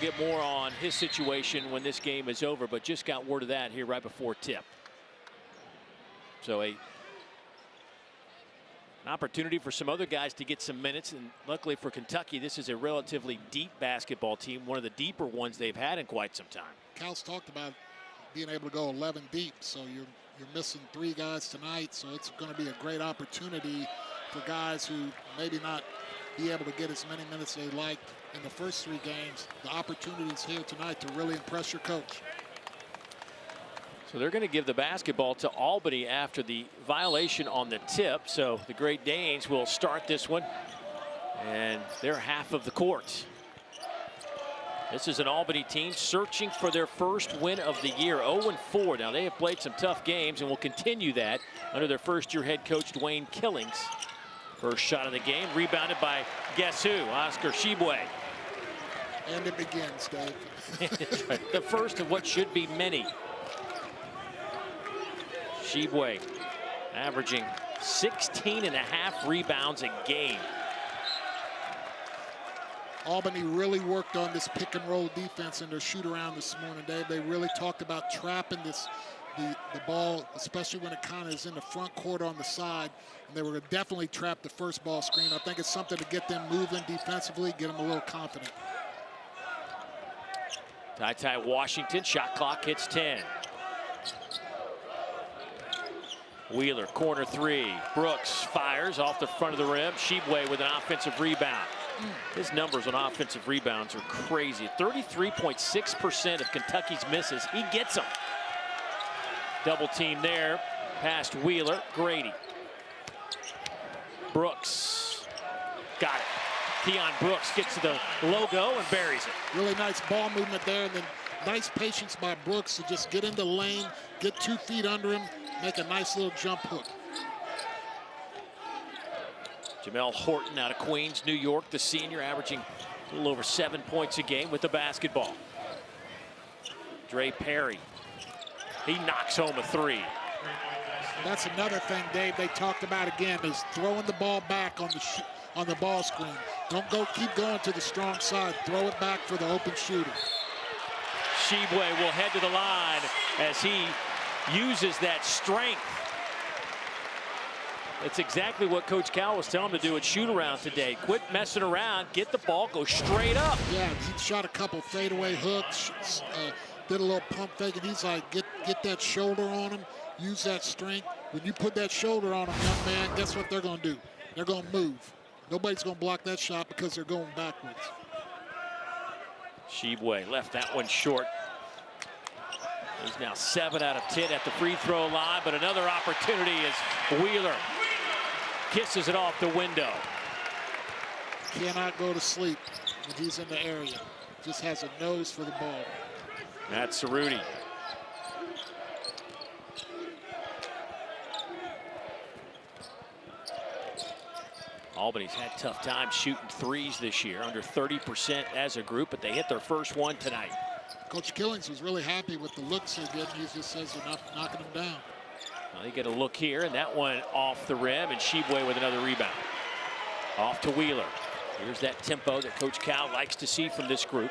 Get more on his situation when this game is over, but just got word of that here right before tip. So an opportunity for some other guys to get some minutes, and luckily for Kentucky, this is a relatively deep basketball team, one of the deeper ones they've had in quite some time. Cal's talked about being able to go 11 deep, so you're missing 3 guys tonight, so it's going to be a great opportunity for guys who maybe not be able to get as many minutes they liked in the first 3 games. The opportunity is here tonight to really impress your coach. So they're going to give the basketball to Albany after the violation on the tip. So the Great Danes will start this one, and they're half of the court. This is an Albany team searching for their first win of the year, 0-4. Now they have played some tough games and will continue that under their first-year head coach Dwayne Killings. First shot of the game, rebounded by guess who? Oscar Shibwe. And it begins, Dave. Right. The first of what should be many. Shibwe averaging 16.5 rebounds a game. Albany really worked on this pick and roll defense in their shoot around this morning, Dave. They really talked about trapping the ball, especially when it kind of is in the front court on the side. And they were going to definitely trap the first ball screen. I think it's something to get them moving defensively, get them a little confident. Ty Washington, shot clock hits 10. Wheeler, corner 3. Brooks fires off the front of the rim. Shibwe with an offensive rebound. His numbers on offensive rebounds are crazy. 33.6% of Kentucky's misses, he gets them. Double team there, past Wheeler, Grady. Brooks, got it. Keon Brooks gets to the logo and buries it. Really nice ball movement there, and then nice patience by Brooks to just get into the lane, get 2 feet under him, make a nice little jump hook. Jamel Horton out of Queens, New York, the senior, averaging a little over 7 points a game with the basketball. Dre Perry, he knocks home a 3. That's another thing, Dave, they talked about again, is throwing the ball back on the ball screen. Don't keep going to the strong side. Throw it back for the open shooter. Shibwe will head to the line as he uses that strength. It's exactly what Coach Cal was telling him to do at shoot-around today. Quit messing around, get the ball, go straight up. Yeah, he shot a couple fadeaway hooks, did a little pump fake, and he's like, get that shoulder on him, use that strength. When you put that shoulder on him, young man, guess what they're going to do? They're going to move. Nobody's going to block that shot because they're going backwards. Shibwe left that one short. He's now 7 out of 10 at the free throw line, but another opportunity as Wheeler kisses it off the window. Cannot go to sleep when he's in the area. Just has a nose for the ball. That's Cerruti. Albany's had tough time shooting threes this year, under 30% as a group, but they hit their first one tonight. Coach Killings was really happy with the looks they're getting. He just says they're not knocking them down. Well, they get a look here, and that one off the rim, and Shibwe with another rebound. Off to Wheeler. Here's that tempo that Coach Cal likes to see from this group.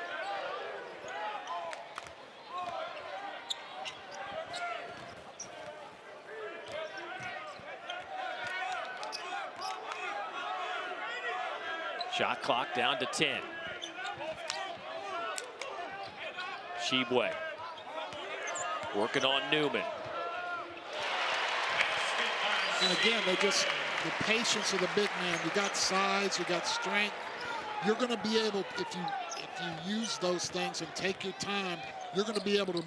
Shot clock down to 10. Shibwe working on Newman. And again, the patience of the big man. You got size, you got strength. You're going to be able, if you use those things and take your time, you're going to be able to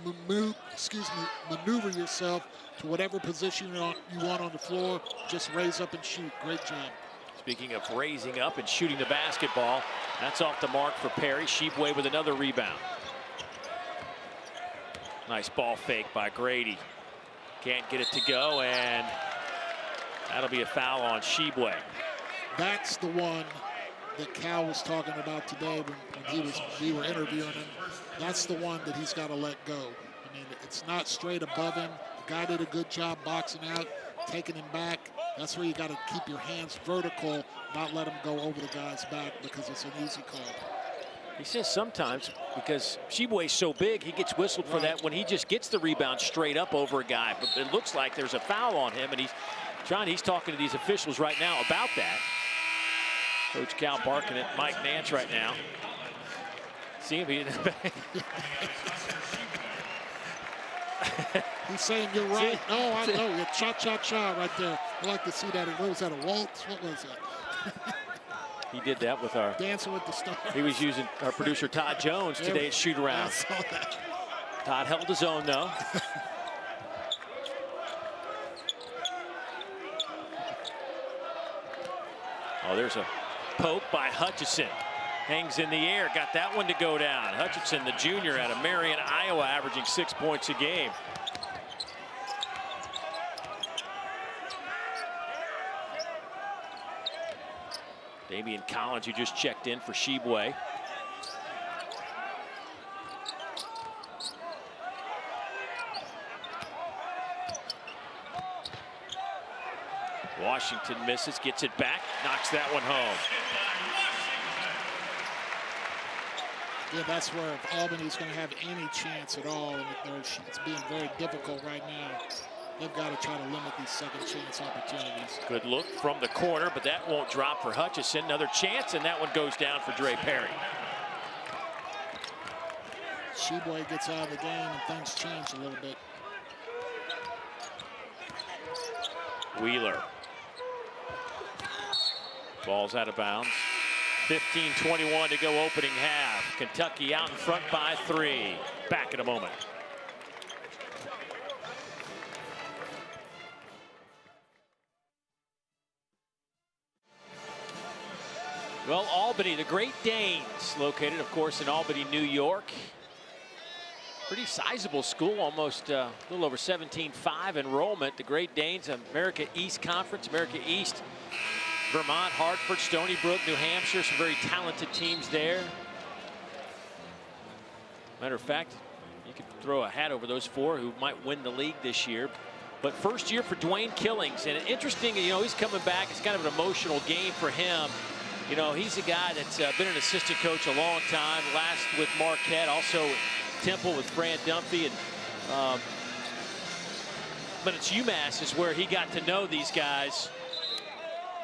maneuver yourself to whatever position you want on the floor. Just raise up and shoot. Great job. Speaking of raising up and shooting the basketball, that's off the mark for Perry. Shibwe with another rebound. Nice ball fake by Grady. Can't get it to go, and that'll be a foul on Shibwe. That's the one that Cal was talking about today when we were interviewing him. That's the one that he's got to let go. I mean, it's not straight above him. The guy did a good job boxing out, taking him back. That's where you got to keep your hands vertical, not let him go over the guy's back because it's an easy call. He says sometimes because Sheboy's so big, he gets whistled for that when he just gets the rebound straight up over a guy. But it looks like there's a foul on him, and he's talking to these officials right now about that. Coach Cal barking at Mike Nance right now. See him in the back. He's saying you're right. No, I know. It's cha-cha-cha right there. I like to see that. What was that, a waltz? What was that? He did that with our Dancing with the Stars. He was using our producer Todd Jones today at shoot around. I saw that. Todd held his own though. Oh, there's a poke by Hutchison. Hangs in the air, got that one to go down. Hutchinson, the junior out of Marion, Iowa, averaging 6 points a game. Damian Collins, who just checked in for Sheboy. Washington misses, gets it back, knocks that one home. Yeah, that's where if Albany's going to have any chance at all, and it's being very difficult right now, they've got to try to limit these second chance opportunities. Good look from the corner, but that won't drop for Hutchison. Another chance, and that one goes down for Dre Perry. Sheboy gets out of the game, and things change a little bit. Wheeler. Ball's out of bounds. 15-21 to go opening half. Kentucky out in front by 3. Back in a moment. Well, Albany, the Great Danes, located, of course, in Albany, New York. Pretty sizable school, almost a little over 17,500 enrollment. The Great Danes, America East Conference, America East, Vermont, Hartford, Stony Brook, New Hampshire, some very talented teams there. Matter of fact, you could throw a hat over those 4 who might win the league this year. But first year for Dwayne Killings, and interesting, you know, he's coming back. It's kind of an emotional game for him. You know, he's a guy that's been an assistant coach a long time, last with Marquette, also Temple with Fran Dunphy. And, but it's UMass is where he got to know these guys.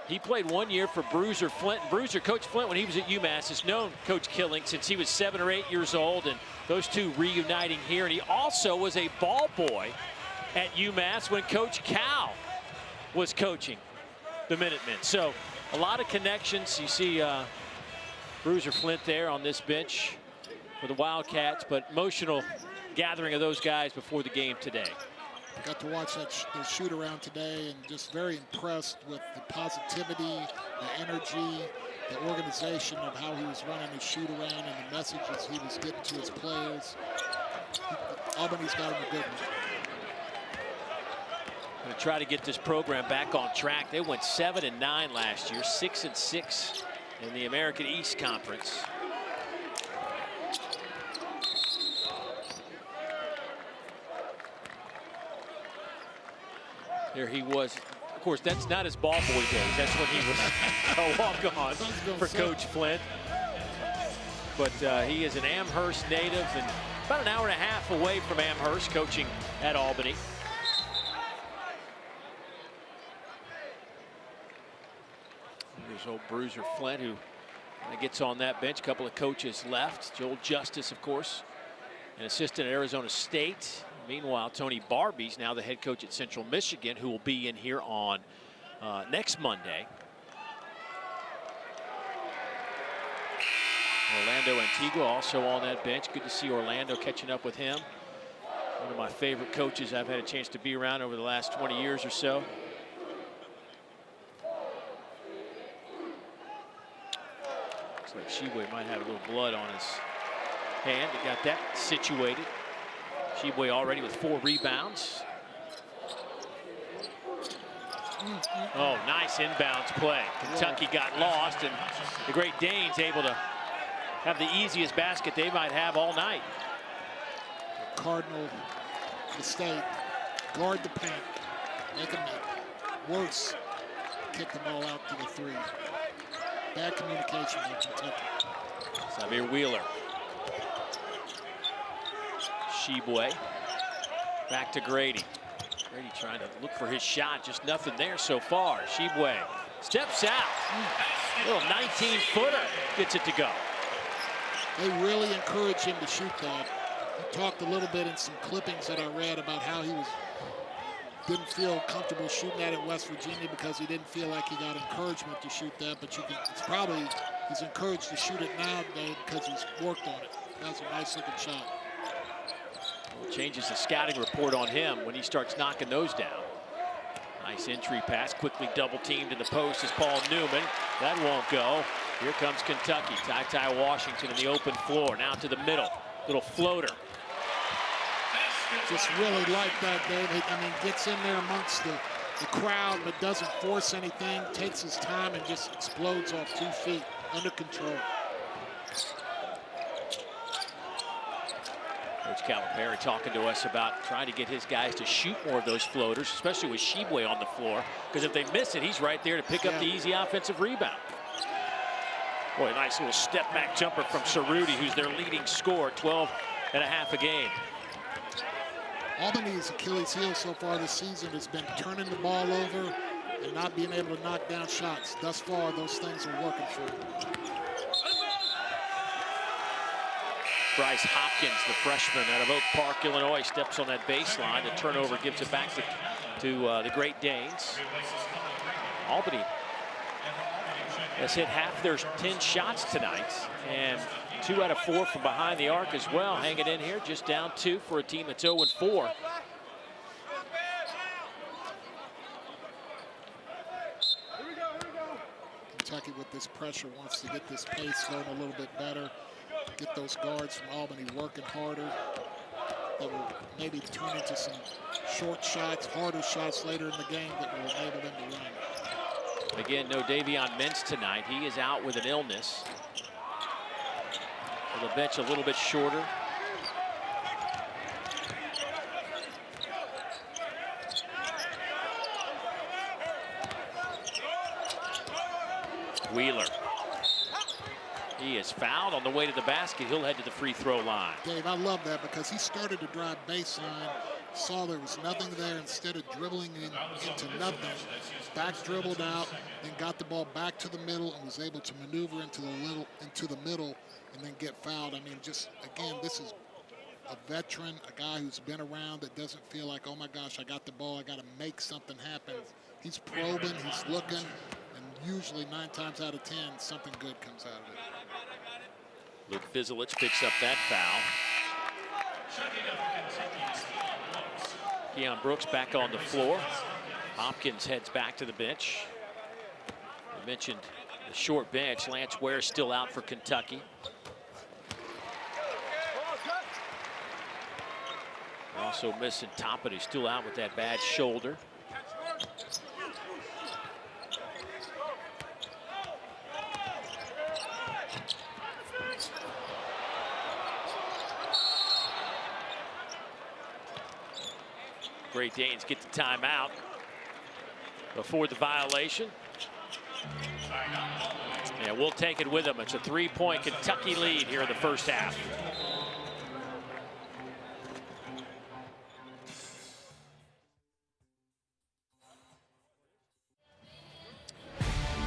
He played 1 year for Bruiser Flint. Bruiser, Coach Flint, when he was at UMass, has known Coach Killing since he was 7 or 8 years old, and those two reuniting here. And he also was a ball boy at UMass when Coach Cal was coaching the Minutemen. So a lot of connections. You see Bruiser Flint there on this bench for the Wildcats, but emotional gathering of those guys before the game today. Got to watch that shoot around today, and just very impressed with the positivity, the energy, the organization of how he was running his shoot around and the messages he was getting to his players. Albany's got him a good one. Going to try to get this program back on track. They went 7-9 last year, 6-6 in the American East Conference. There he was. Of course, that's not his ball boy days. That's when he was a walk-on for Coach Flint. But he is an Amherst native and about an hour and a half away from Amherst, coaching at Albany. There's old Bruiser Flint, who gets on that bench. A couple of coaches left. Joel Justice, of course, an assistant at Arizona State. Meanwhile, Tony Barbee's now the head coach at Central Michigan, who will be in here on next Monday. Orlando Antigua also on that bench. Good to see Orlando catching up with him. One of my favorite coaches I've had a chance to be around over the last 20 years or so. Looks like Sheboy might have a little blood on his hand. He got that situated. Sheboy already with 4 rebounds. Oh, nice inbounds play. Kentucky got lost, and the Great Danes able to have the easiest basket they might have all night. Cardinal mistake. Guard the paint. Make them worse. Kick the ball out to the 3. Bad communication with Kentucky. Xavier Wheeler. Sheboy. Back to Grady. Grady trying to look for his shot. Just nothing there so far. Sheboy steps out. Little 19-footer gets it to go. They really encourage him to shoot that. He talked a little bit in some clippings that I read about how he didn't feel comfortable shooting that in West Virginia because he didn't feel like he got encouragement to shoot that. But he's encouraged to shoot it now today because he's worked on it. That's a nice looking shot. Well, changes the scouting report on him when he starts knocking those down. Nice entry pass, quickly double teamed in the post is Paul Newman. That won't go. Here comes Kentucky. Ty Washington in the open floor. Now to the middle. Little floater. Just really like that, Dave. I mean, gets in there amongst the crowd, but doesn't force anything. Takes his time and just explodes off 2 feet. Under control. Coach Calipari talking to us about trying to get his guys to shoot more of those floaters, especially with Sheboy on the floor, because if they miss it, he's right there to pick up the easy offensive rebound. Boy, a nice little step-back jumper from Cerruti, who's their leading scorer, 12 and a half a game. Albany's Achilles heel so far this season has been turning the ball over and not being able to knock down shots. Thus far, those things are working for him. Bryce Hopkins, the freshman out of Oak Park, Illinois, steps on that baseline. The turnover gives it back to the Great Danes. Albany has hit half their 10 shots tonight, and 2 out of 4 from behind the arc as well. Hanging in here, just down 2 for a team that's 0-4. Kentucky with this pressure wants to get this pace going a little bit better. Get those guards from Albany working harder. That will maybe turn into some short shots, harder shots later in the game that will enable them to run. Again, no Davion Mintz tonight. He is out with an illness. So the bench a little bit shorter. Wheeler. He is fouled on the way to the basket. He'll head to the free throw line. Dave, I love that because he started to drive baseline, saw there was nothing there. Instead of dribbling into nothing, back dribbled out, then got the ball back to the middle and was able to maneuver into the middle and then get fouled. I mean, just again, this is a veteran, a guy who's been around that doesn't feel like, oh my gosh, I got the ball, I got to make something happen. He's probing, he's looking, and usually 9 times out of 10, something good comes out of it. Luke Fizelich picks up that foul. Keon Brooks back on the floor. Hopkins heads back to the bench. I mentioned the short bench. Lance Ware still out for Kentucky. Also missing Toppin, who's still out with that bad shoulder. Great Danes get the timeout before the violation. Yeah, we'll take it with them. It's a 3-point Kentucky lead here in the first half.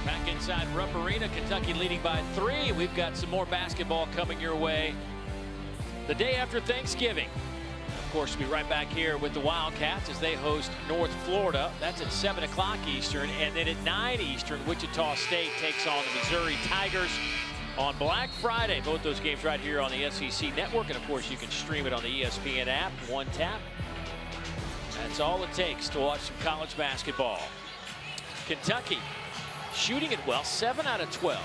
Back inside Rupp Arena, Kentucky leading by 3. We've got some more basketball coming your way the day after Thanksgiving. Of course, we'll be right back here with the Wildcats as they host North Florida. That's at 7 o'clock Eastern. And then at 9 Eastern, Wichita State takes on the Missouri Tigers on Black Friday. Both those games right here on the SEC Network. And, of course, you can stream it on the ESPN app. One tap. That's all it takes to watch some college basketball. Kentucky shooting it well, 7 out of 12.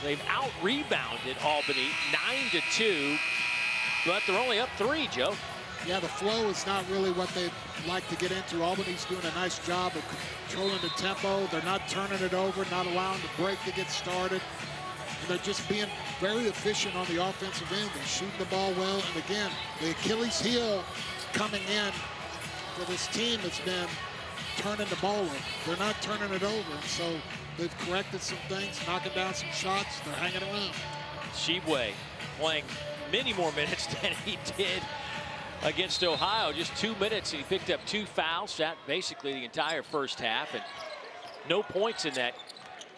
They've out-rebounded Albany 9-2. But they're only up 3, Joe. Yeah, the flow is not really what they'd like to get into. Albany's doing a nice job of controlling the tempo. They're not turning it over, not allowing the break to get started. And they're just being very efficient on the offensive end. They're shooting the ball well. And again, the Achilles heel coming in for this team has been turning the ball over. They're not turning it over. And so they've corrected some things, knocking down some shots. They're hanging around. Sheboy playing many more minutes than he did against Ohio. Just 2 minutes, and he picked up 2 fouls, sat basically the entire first half, and no points in that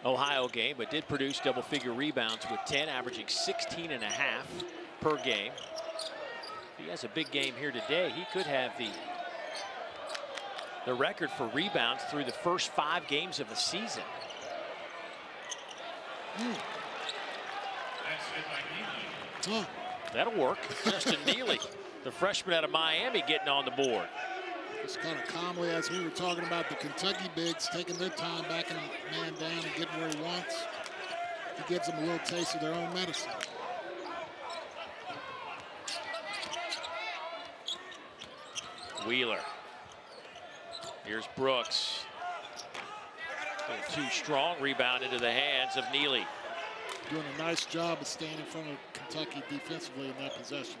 Ohio game, but did produce double-figure rebounds with 10, averaging 16.5 per game. If he has a big game here today, he could have the record for rebounds through the first 5 games of the season. That'll work. Justin Neely, the freshman out of Miami, getting on the board. Just kind of calmly, as we were talking about the Kentucky bigs taking their time backing a man down and getting where he wants. He gives them a little taste of their own medicine. Wheeler. Here's Brooks. A little too strong. Rebound into the hands of Neely. Doing a nice job of staying in front of Kentucky defensively in that possession.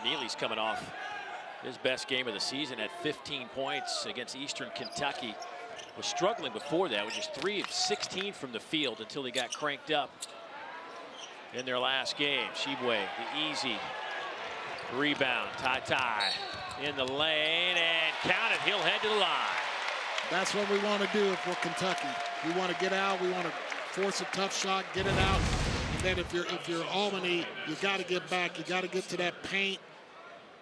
Neely's coming off his best game of the season at 15 points against Eastern Kentucky. Was struggling before that, with just 3 of 16 from the field until he got cranked up in their last game. Shibwe, the easy rebound. Ty in the lane and count it. He'll head to the line. That's what we want to do if we're Kentucky. We want to get out. We want to force a tough shot, get it out. And then if you're Albany, you got to get back. You got to get to that paint.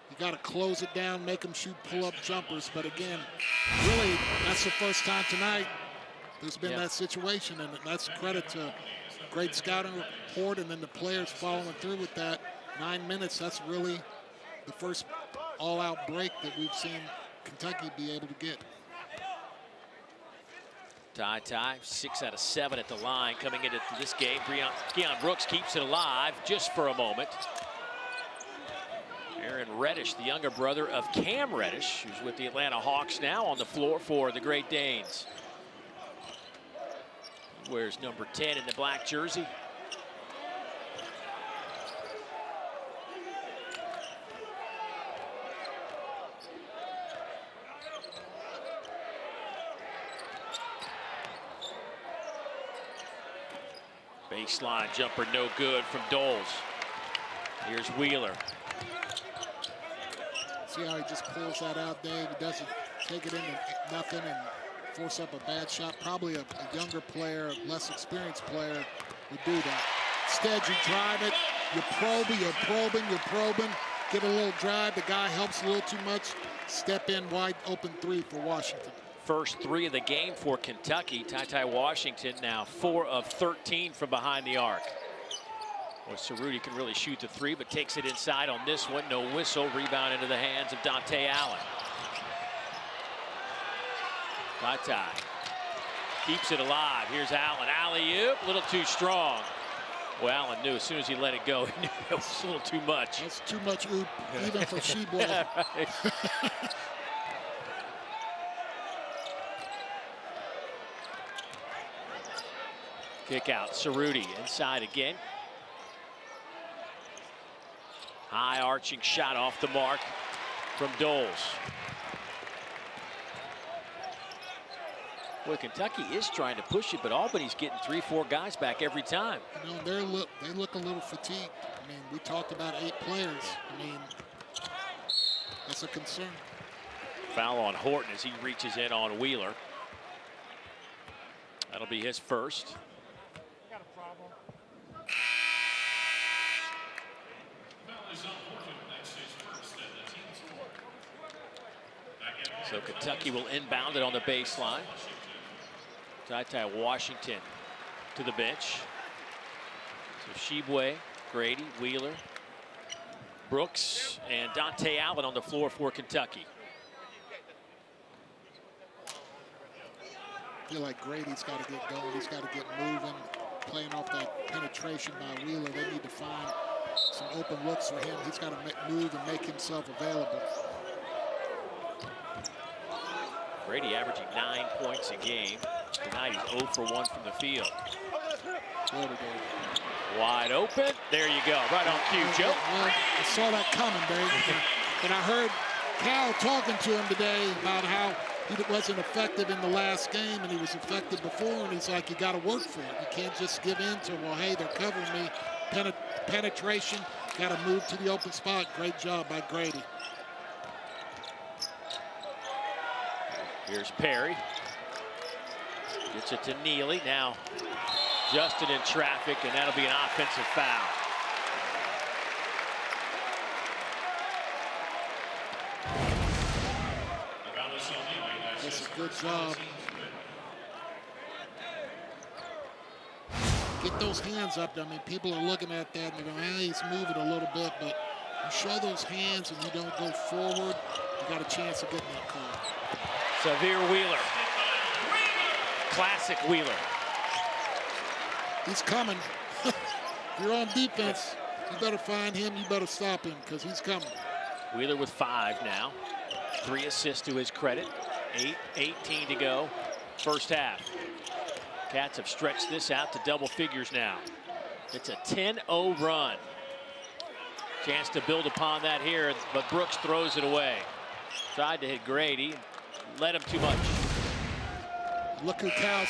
You got to close it down, make them shoot pull-up jumpers. But again, really, that's the first time tonight there's been that situation, and that's credit to great scouting report and then the players following through with that. 9 minutes, that's really the first all-out break that we've seen Kentucky be able to get. Ty, 6 out of 7 at the line coming into this game. Keon Brooks keeps it alive just for a moment. Aaron Reddish, the younger brother of Cam Reddish, who's with the Atlanta Hawks now, on the floor for the Great Danes. He wears number 10 in the black jersey. Baseline jumper, no good from Doles. Here's Wheeler. See how he just pulls that out, Dave? He doesn't take it into nothing and force up a bad shot. Probably a younger player, a less experienced player would do that. Instead, you drive it, you're probing, get a little drive. The guy helps a little too much. Step in, wide open 3 for Washington. First 3 of the game for Kentucky. Ty Washington now 4 of 13 from behind the arc. Well, Cerruti can really shoot the 3, but takes it inside on this one. No whistle. Rebound into the hands of Dante Allen. Ty keeps it alive. Here's Allen. Alley-oop, a little too strong. Well, Allen knew as soon as he let it go, he knew it was a little too much. That's too much oop, even for Shibwe. Kick out, Cerruti inside again. High arching shot off the mark from Doles. Boy, Kentucky is trying to push it, but Albany's getting 3-4 guys back every time. You know, they look a little fatigued. I mean, we talked about 8 players. I mean, that's a concern. Foul on Horton as he reaches in on Wheeler. That'll be his first. So Kentucky will inbound it on the baseline. Ty Washington to the bench. So Shibwe, Grady, Wheeler, Brooks, and Dante Allen on the floor for Kentucky. I feel like Grady's got to get going. He's got to get moving, playing off that penetration by Wheeler. They need to find some open looks for him. He's got to move and make himself available. Grady averaging 9 points a game. Tonight he's 0 for 1 from the field. Wide open. There you go. Right on cue, Joe. Well, I saw that coming, Dave. And I heard Cal talking to him today about how he wasn't effective in the last game and he was effective before. And he's like, you got to work for it. You can't just give in to, well, hey, they're covering me. penetration. Got to move to the open spot. Great job by Grady. Here's Perry. Gets it to Neely. Now Justin in traffic, and that'll be an offensive foul. That's a good job. Get those hands up. I mean, people are looking at that and they're going, hey, he's moving a little bit, but you show those hands and you don't go forward, you got a chance of getting that call. Severe Wheeler. Classic Wheeler. He's coming. If you're on defense, you better find him, you better stop him, because he's coming. Wheeler with 5 now. 3 assists to his credit. 8:18 to go. First half. Cats have stretched this out to double figures now. It's a 10-0 run. Chance to build upon that here, but Brooks throws it away. Tried to hit Grady. Led him too much. Look who Cal's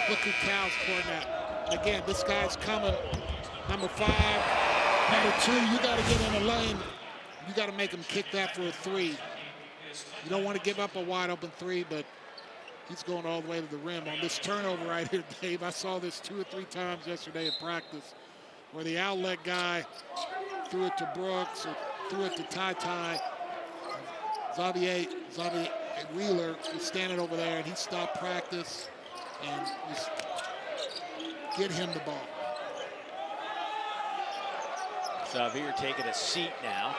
pouring that. Again, this guy's coming. Number 5, number 2, you got to get in the lane. You got to make him kick that for a 3. You don't want to give up a wide open 3, but he's going all the way to the rim. On this turnover right here, Dave, I saw this 2 or 3 times yesterday in practice where the outlet guy threw it to Brooks or threw it to Ty. Xavier Wheeler was standing over there, and he stopped practice and just get him the ball. Xavier taking a seat now.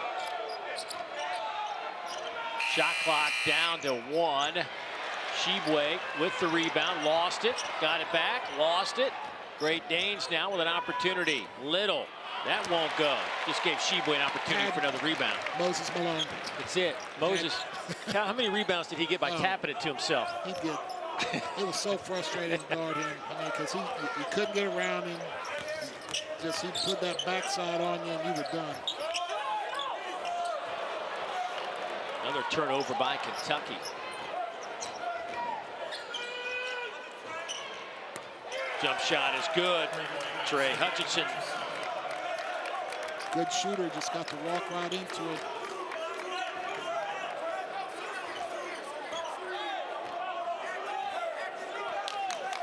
Shot clock down to 1. Shibwe with the rebound, lost it, got it back, lost it. Great Danes now with an opportunity. Little, that won't go. Just gave Shibwe an opportunity for another rebound. Moses Malone. That's it. Moses, how many rebounds did he get by tapping it to himself? He did. It was so frustrating to guard him. I mean, because he couldn't get around him. He put that backside on you and you were done. Another turnover by Kentucky. Jump shot is good. Trey Hutchinson. Good shooter, just got to walk right into it.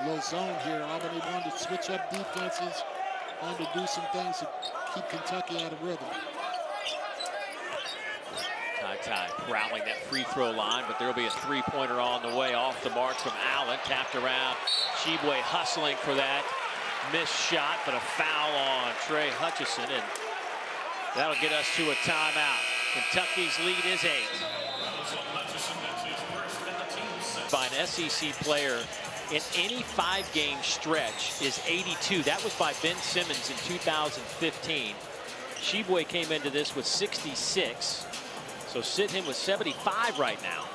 Little zone here. Albany wanted to switch up defenses, wanted to do some things to keep Kentucky out of rhythm. Ty prowling that free throw line, but there'll be a 3-pointer on the way off the mark from Allen. Tapped around. Shibwe hustling for that. Missed shot, but a foul on Trey Hutchinson, and that'll get us to a timeout. Kentucky's lead is 8. By an SEC player in any 5-game stretch is 82. That was by Ben Simmons in 2015. Shibwe came into this with 66. So sit him with 75 right now.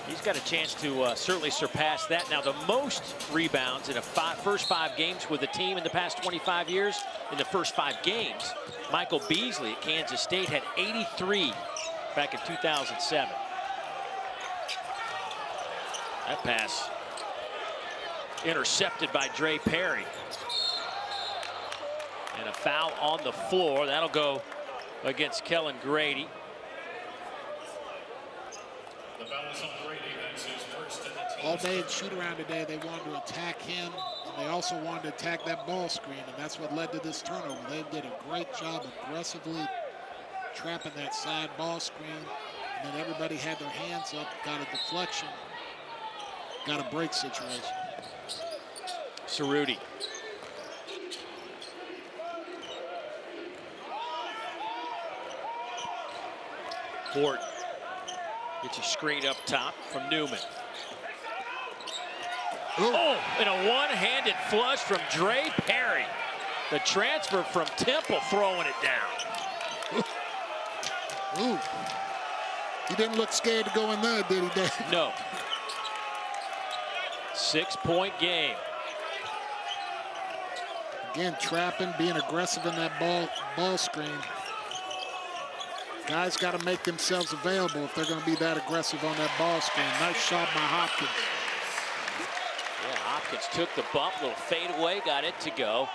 He's got a chance to certainly surpass that. Now, the most rebounds in the first 5 games with the team in the past 25 years, in the first 5 games, Michael Beasley at Kansas State had 83 back in 2007. That pass intercepted by Dre Perry. And a foul on the floor. That'll go against Kellen Grady. All day in shoot-around today, they wanted to attack him. And they also wanted to attack that ball screen, and that's what led to this turnover. They did a great job aggressively trapping that side ball screen. And then everybody had their hands up, got a deflection, got a break situation. Cerruti. Horton gets a screen up top from Newman. Ooh. Oh, and a one-handed flush from Dre Perry. The transfer from Temple throwing it down. Ooh. He didn't look scared to go in there, did he, Dave? No. 6-point game. Again, trapping, being aggressive in that ball screen. Guys got to make themselves available if they're going to be that aggressive on that ball screen. Nice shot by Hopkins. Yeah, Hopkins took the bump, little fade away, got it to go.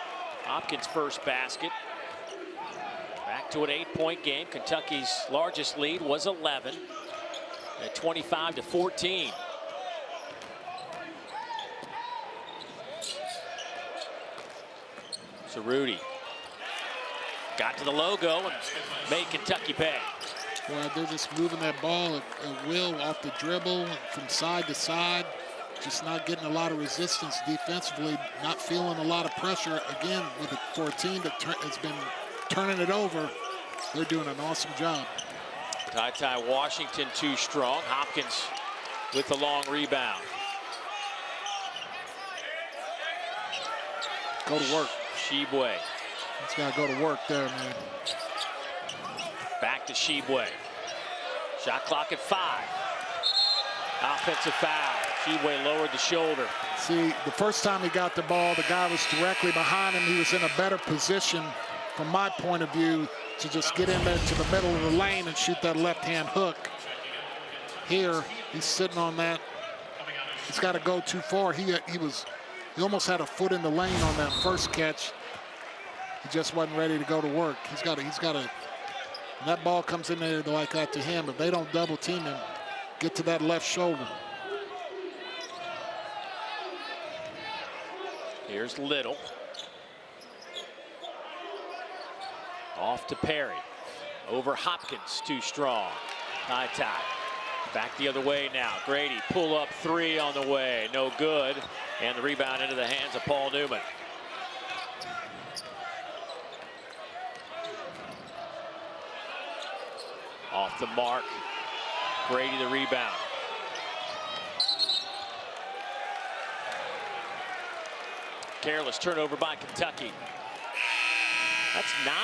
Hopkins' first basket. Back to an 8-point game. Kentucky's largest lead was 11 at 25-14. Cerruti got to the logo and made Kentucky pay. Well, they're just moving that ball at will off the dribble from side to side. Just not getting a lot of resistance defensively, not feeling a lot of pressure. Again, for a team that has been turning it over, they're doing an awesome job. Ty Washington too strong. Hopkins with the long rebound. Go to work. Shibwe. He's got to go to work there, man. Back to Shibwe. Shot clock at 5. Offensive foul. Shibwe lowered the shoulder. See, the first time he got the ball, the guy was directly behind him. He was in a better position, from my point of view, to just get in there to the middle of the lane and shoot that left-hand hook. Here, he's sitting on that. He's got to go too far. He almost had a foot in the lane on that first catch. He just wasn't ready to go to work. He's got to. When that ball comes in there like that to him, if they don't double team him, get to that left shoulder. Here's Little. Off to Perry. Over Hopkins, too strong. Ty. Back the other way now. Grady, pull up 3 on the way. No good. And the rebound into the hands of Paul Newman. Off the mark. Grady the rebound. Careless turnover by Kentucky. That's 9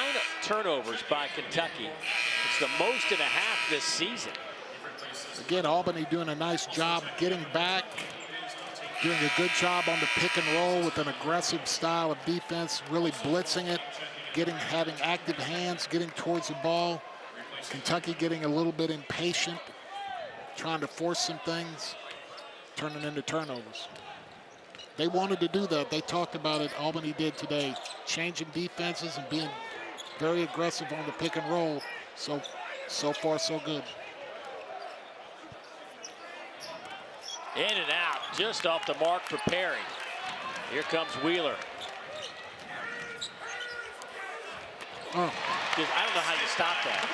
turnovers by Kentucky. It's the most and a half this season. Again, Albany doing a nice job getting back, doing a good job on the pick and roll with an aggressive style of defense, really blitzing it, having active hands, getting towards the ball. Kentucky getting a little bit impatient, trying to force some things, turning into turnovers. They wanted to do that. They talked about it. Albany did today, changing defenses and being very aggressive on the pick and roll. So far, so good. In and out, just off the mark for Perry. Here comes Wheeler. Oh. I don't know how you stop that.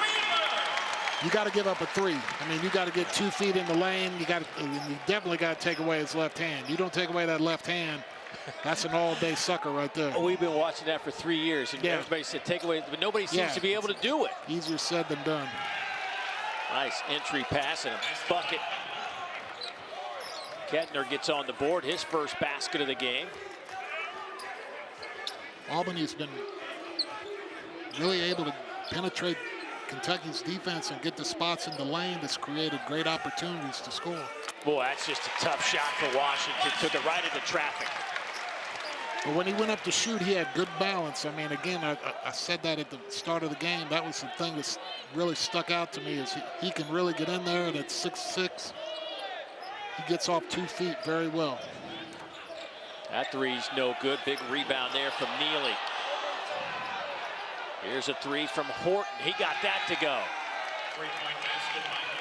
You got to give up a 3. I mean, you got to get 2 feet in the lane. You definitely got to take away his left hand. You don't take away that left hand, that's an all-day sucker right there. Oh, we've been watching that for 3 years, and everybody said take away, but nobody seems to be able to do it. Easier said than done. Nice entry pass and a bucket. Kettner gets on the board, his first basket of the game. Albany's been really able to penetrate Kentucky's defense and get the spots in the lane that's created great opportunities to score. Boy, that's just a tough shot for Washington. Took it right into traffic. But when he went up to shoot, he had good balance. I mean, again, I said that at the start of the game. That was the thing that really stuck out to me is he can really get in there, and at 6'6", he gets off 2 feet very well. That 3's no good. Big rebound there from Neely. Here's a 3 from Horton. He got that to go.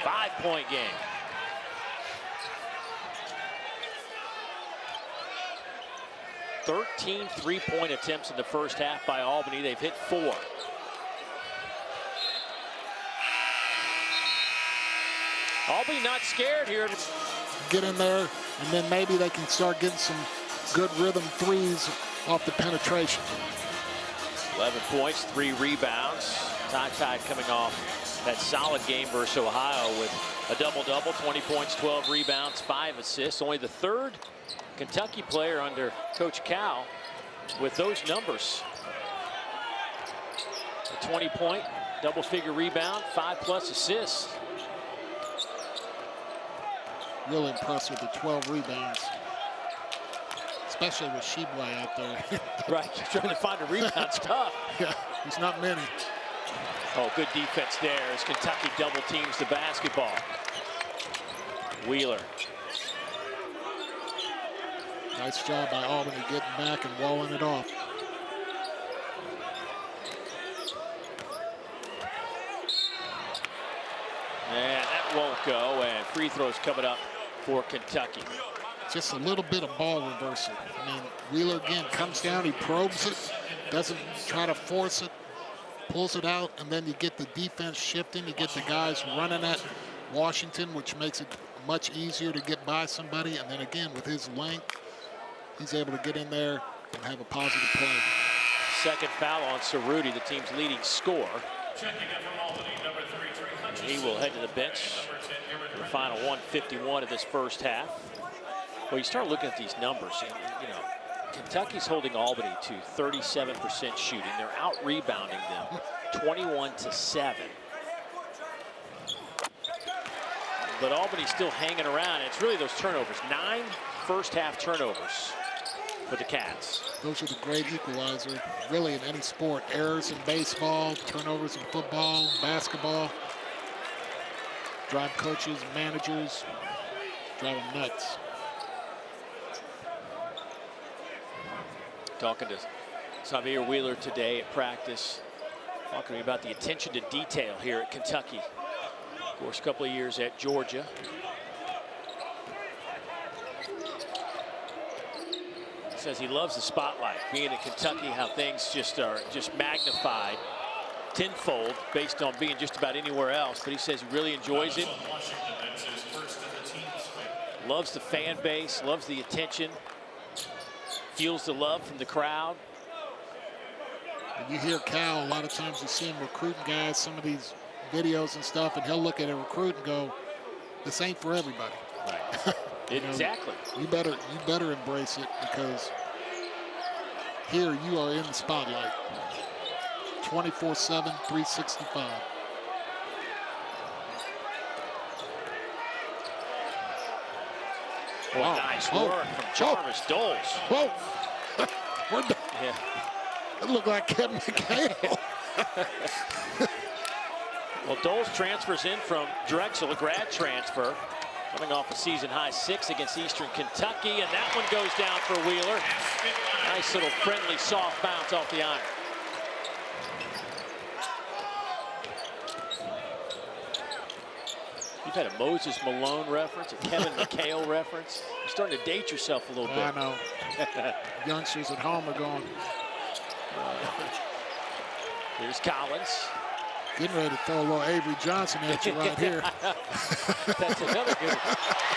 5-point game. Thirteen three-point attempts in the first half by Albany. They've hit 4. Albany not scared here. Get in there, and then maybe they can start getting some good rhythm 3s off the penetration. 11 points, 3 rebounds. Ty coming off that solid game versus Ohio with a double-double, 20 points, 12 rebounds, 5 assists. Only the 3rd Kentucky player under Coach Cal with those numbers. A 20-point, double-figure rebound, 5+ assists. Really impressed with the 12 rebounds. Especially with Shibwe out there. Right, trying to find a rebound's tough. Yeah, there's not many. Oh, good defense there as Kentucky double teams the basketball. Wheeler. Nice job by Albany getting back and walling it off. go, and free throws coming up for Kentucky. Just a little bit of ball reversal. I mean, Wheeler again comes down, he probes it, doesn't try to force it, pulls it out, and then you get the defense shifting. You get the guys running at Washington, which makes it much easier to get by somebody. And then again, with his length, he's able to get in there and have a positive play. Second foul on Cerruti, the team's leading scorer. He will head to the bench for the final 1:51 of this first half. Well, you start looking at these numbers, and, you know, Kentucky's holding Albany to 37% shooting. They're out-rebounding them 21-7. But Albany's still hanging around. It's really those turnovers. 9 first-half turnovers for the Cats. Those are the great equalizer, really, in any sport. Errors in baseball, turnovers in football, basketball. Drive coaches, managers, drive them nuts. Talking to Xavier Wheeler today at practice, talking to me about the attention to detail here at Kentucky. Of course, a couple of years at Georgia. He says he loves the spotlight. Being in Kentucky, how things just are magnified tenfold based on being just about anywhere else. But he says he really enjoys it. Loves the fan base, loves the attention. Feels the love from the crowd. And you hear Cal, a lot of times you see him recruiting guys, some of these videos and stuff, and he'll look at a recruit and go, this ain't for everybody. Right. Exactly. You better embrace it, because here you are in the spotlight. 24/7, 365. Oh, wow. Nice work from Jarvis Doles. Whoa. Yeah. That looked like Kevin McHale. Well, Doles transfers in from Drexel, a grad transfer, coming off a season-high 6 against Eastern Kentucky, and that one goes down for Wheeler. Nice little friendly, soft bounce off the iron. You've had a Moses Malone reference, a Kevin McHale reference. You're starting to date yourself a little bit. I know. Youngsters at home are going. Here's Collins. Getting ready to throw a little Avery Johnson at you right here. That's another good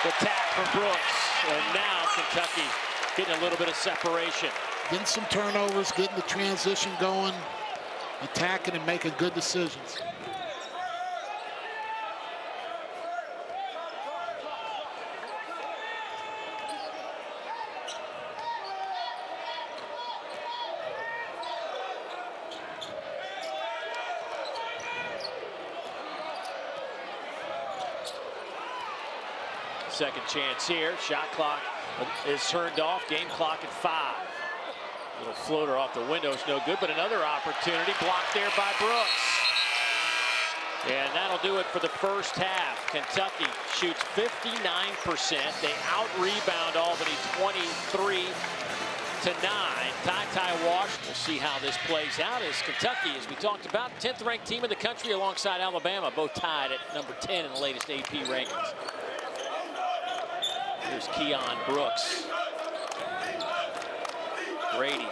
attack from Brooks. And now Kentucky getting a little bit of separation. Getting some turnovers, getting the transition going, attacking and making good decisions. Second chance here. Shot clock is turned off. Game clock at 5. Little floater off the window is no good, but another opportunity blocked there by Brooks. And that'll do it for the first half. Kentucky shoots 59%. They out-rebound Albany 23-9. Ty Wash. We'll see how this plays out as Kentucky, as we talked about, 10th ranked team in the country alongside Alabama, both tied at number 10 in the latest AP rankings. Here's Keon Brooks. Grady.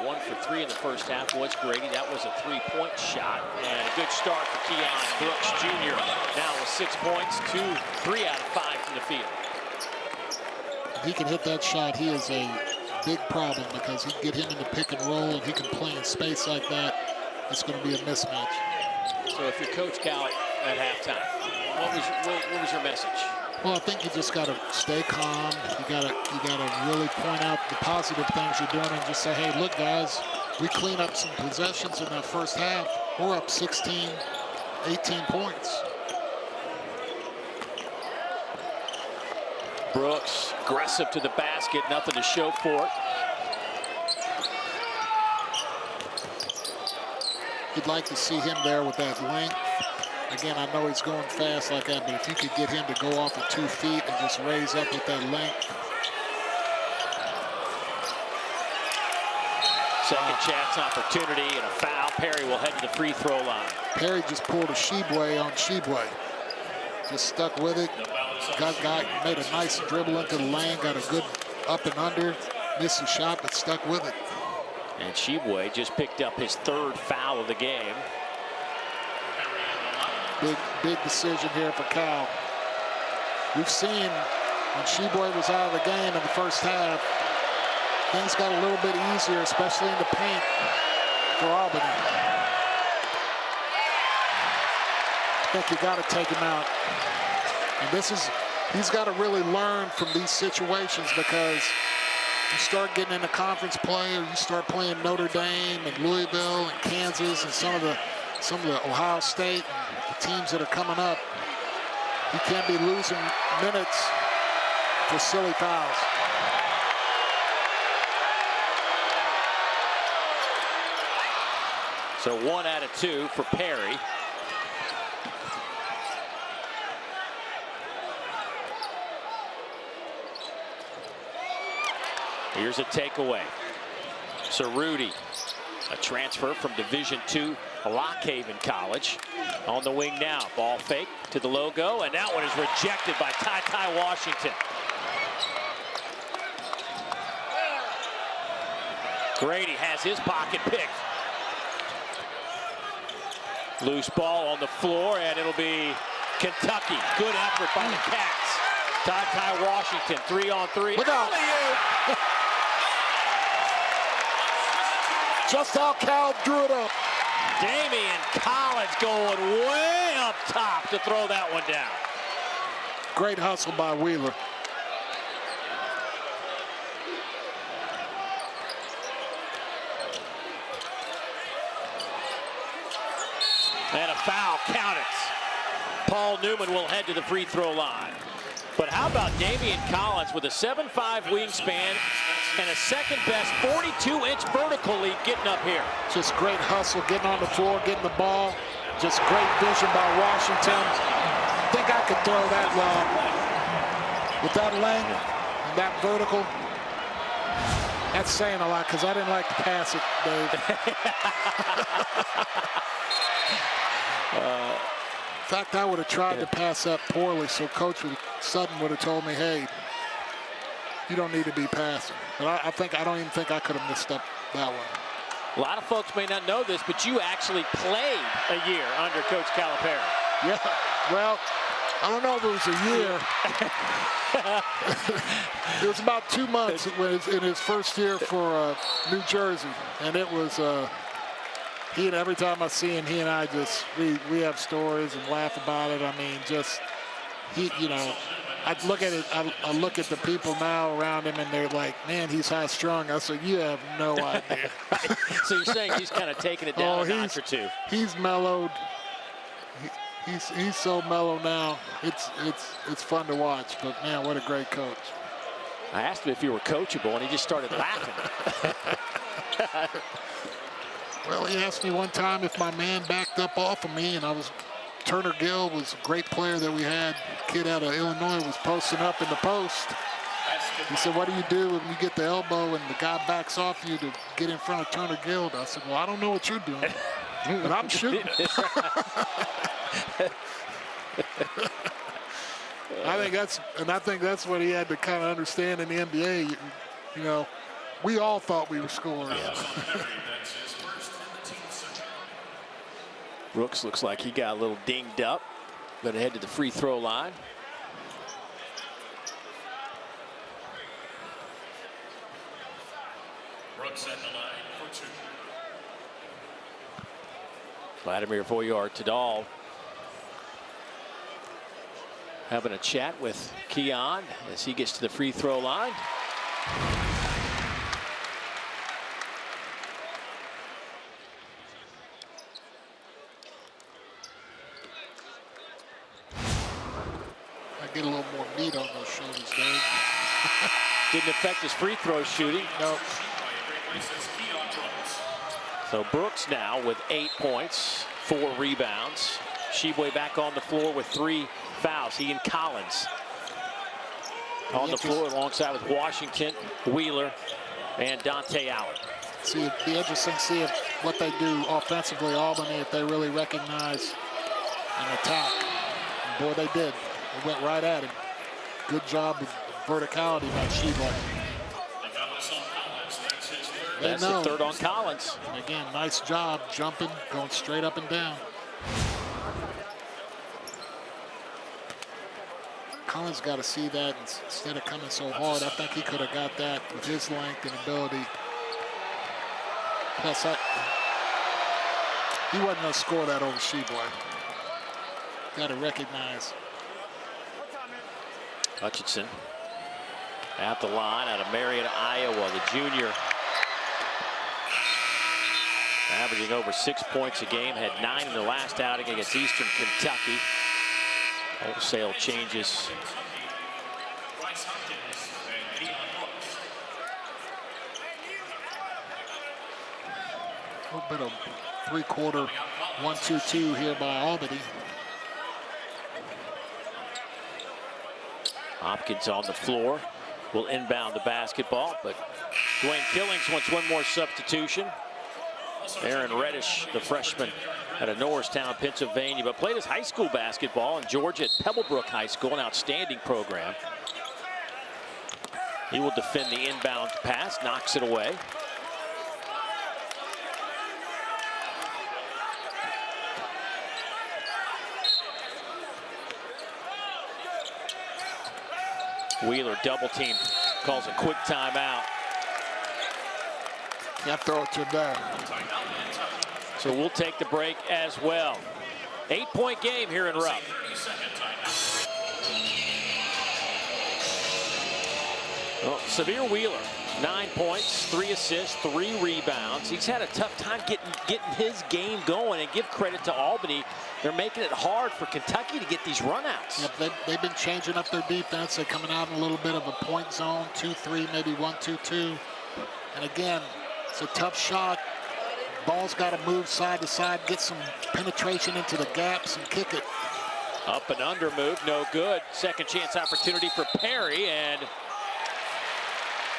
1 for 3 in the first half was Grady. That was a 3-point shot. And a good start for Keon Brooks Jr. Now with 6 points, 3 out of 5 from the field. If he can hit that shot, he is a big problem, because he can get him in the pick and roll, and he can play in space like that. It's going to be a mismatch. So if you're Coach Cal at halftime, what was your message? Well, I think you just got to stay calm. You got to really point out the positive things you're doing and just say, hey, look, guys, we clean up some possessions in that first half. We're up 16, 18 points. Brooks aggressive to the basket, nothing to show for it. You'd like to see him there with that length. Again, I know he's going fast like that, but if you could get him to go off at 2 feet and just raise up with that length. Second chance opportunity and a foul. Perry will head to the free throw line. Perry just pulled a Sheboy on Sheboy. Just stuck with it. Made a nice dribble into the lane. Got a good up and under. Missed the shot, but stuck with it. And Sheboy just picked up his 3rd foul of the game. Big decision here for Cal. We've seen when Sheboy was out of the game in the first half, things got a little bit easier, especially in the paint for Albany. I think you got to take him out. And he's got to really learn from these situations, because you start getting into conference play, or you start playing Notre Dame and Louisville and Kansas and some of the Ohio State and the teams that are coming up. You can't be losing minutes for silly fouls. So 1 out of 2 for Perry. Here's a takeaway. Cerruti, a transfer from Division II Lock Haven College. On the wing now. Ball fake to the logo, and that one is rejected by Ty Washington. Grady has his pocket picked. Loose ball on the floor, and it'll be Kentucky. Good effort by the Cats. Ty Washington, 3-on-3. Look out. Just how Cal drew it up. Damian Collins going way up top to throw that one down. Great hustle by Wheeler. And a foul, count it. Paul Newman will head to the free throw line. But how about Damian Collins with a 7'5" wingspan and a second-best 42-inch vertical leap getting up here. Just great hustle, getting on the floor, getting the ball. Just great vision by Washington. I think I could throw that lob. With that length and that vertical, that's saying a lot, because I didn't like to pass it, Dave. In fact, I would have tried to pass up poorly, so Coach Sutton would have told me, hey, you don't need to be passing. But I don't even think I could have missed up that one. A lot of folks may not know this, but you actually played a year under Coach Calipari. Yeah, well, I don't know if it was a year. It was about 2 months in his first year for New Jersey. And it was, every time I see him, he and I just, we have stories and laugh about it. I mean, just, I look at it, I look at the people now around him, and they're like, man, he's high strung. I said, you have no idea. So you're saying he's kind of taking it down a notch or two. He's mellowed. He's so mellow now. It's fun to watch, but man, what a great coach. I asked him if you were coachable, and he just started laughing. Well, he asked me one time if my man backed up off of me, and Turner Gill was a great player that we had. Kid out of Illinois was posting up in the post. He said, what do you do when you get the elbow and the guy backs off you to get in front of Turner Gill? I said, well, I don't know what you're doing, but I'm shooting. I think that's what he had to kind of understand in the NBA. We all thought we were scorers. Yeah. Brooks looks like he got a little dinged up. Going to head to the free throw line. Brooks at the line for 2. Vladimir Voyar-Tadal having a chat with Keon as he gets to the free throw line. Get a little more meat on those shoulders, Dave. Didn't affect his free throw shooting. Nope. So Brooks now with 8 points, 4 rebounds. Sheboy back on the floor with 3 fouls. He and Collins on the floor alongside with Washington, Wheeler, and Dante Allen. See, it'd be interesting to see what they do offensively, Albany, if they really recognize an attack. And boy, they did. They went right at him. Good job of verticality by Sheba. That's the third on Collins. And again, nice job jumping, going straight up and down. Collins got to see that instead of coming so hard. I think he could have got that with his length and ability. Plus, he wasn't going to score that over Sheboy. Got to recognize. Hutchinson at the line out of Marion, Iowa, the junior. Averaging over 6 points a game, had 9 in the last outing against Eastern Kentucky. Wholesale changes. A little bit of three-quarter 1-2-2 here by Albany. Hopkins on the floor will inbound the basketball, but Dwayne Killings wants one more substitution. Aaron Reddish, the freshman out of Norristown, Pennsylvania, but played his high school basketball in Georgia at Pebblebrook High School, an outstanding program. He will defend the inbound pass, knocks it away. Wheeler double team, calls a quick timeout. Yeah, throw it to there. So we'll take the break as well. 8-point game here in Rupp. Well, Severe Wheeler, 9 points, 3 assists, 3 rebounds. He's had a tough time getting his game going, and give credit to Albany. They're making it hard for Kentucky to get these runouts. Yep, they've been changing up their defense. They're coming out in a little bit of a point zone, 2-3, maybe 1-2-2. And again, it's a tough shot. Ball's got to move side to side, get some penetration into the gaps and kick it. Up and under move, no good. Second chance opportunity for Perry, and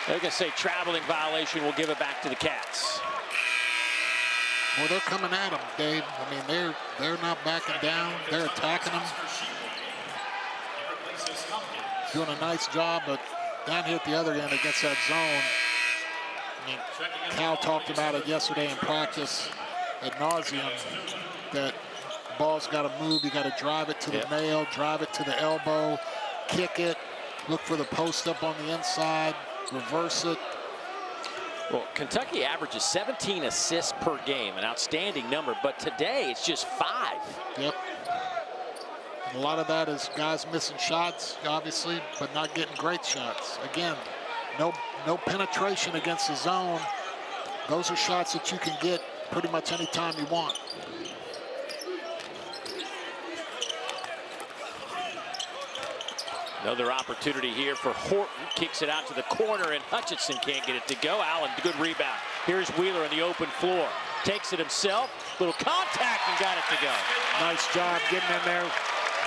they're going to say traveling violation. Will give it back to the Cats. Well, they're coming at them, Dave. I mean, they're not backing down. They're attacking them. Doing a nice job, but down here at the other end against that zone. I mean, Cal talked about it yesterday in practice ad nauseum, that ball's got to move. You got to drive it to the nail, drive it to the elbow, kick it, look for the post up on the inside, reverse it. Well, Kentucky averages 17 assists per game, an outstanding number, but today it's just 5. Yep. And a lot of that is guys missing shots, obviously, but not getting great shots. Again, no penetration against the zone. Those are shots that you can get pretty much any time you want. Another opportunity here for Horton. Kicks it out to the corner, and Hutchinson can't get it to go. Allen, good rebound. Here's Wheeler on the open floor. Takes it himself. Little contact and got it to go. Nice job getting in there,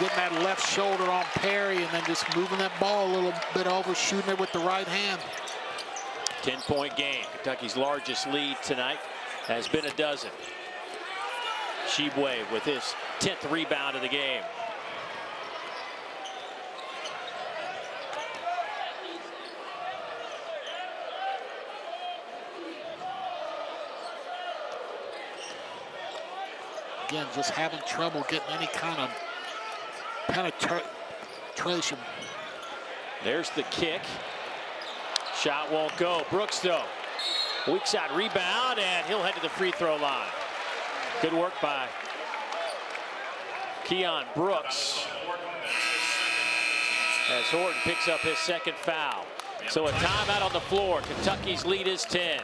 getting that left shoulder on Perry, and then just moving that ball a little bit over, shooting it with the right hand. 10-point game. Kentucky's largest lead tonight has been a dozen. Sheboy with his 10th rebound of the game. Again, just having trouble getting any kind of penetration. There's the kick. Shot won't go. Brooks, though. Weak side rebound, and he'll head to the free throw line. Good work by Keon Brooks, as Horton picks up his second foul. So a timeout on the floor. Kentucky's lead is 10.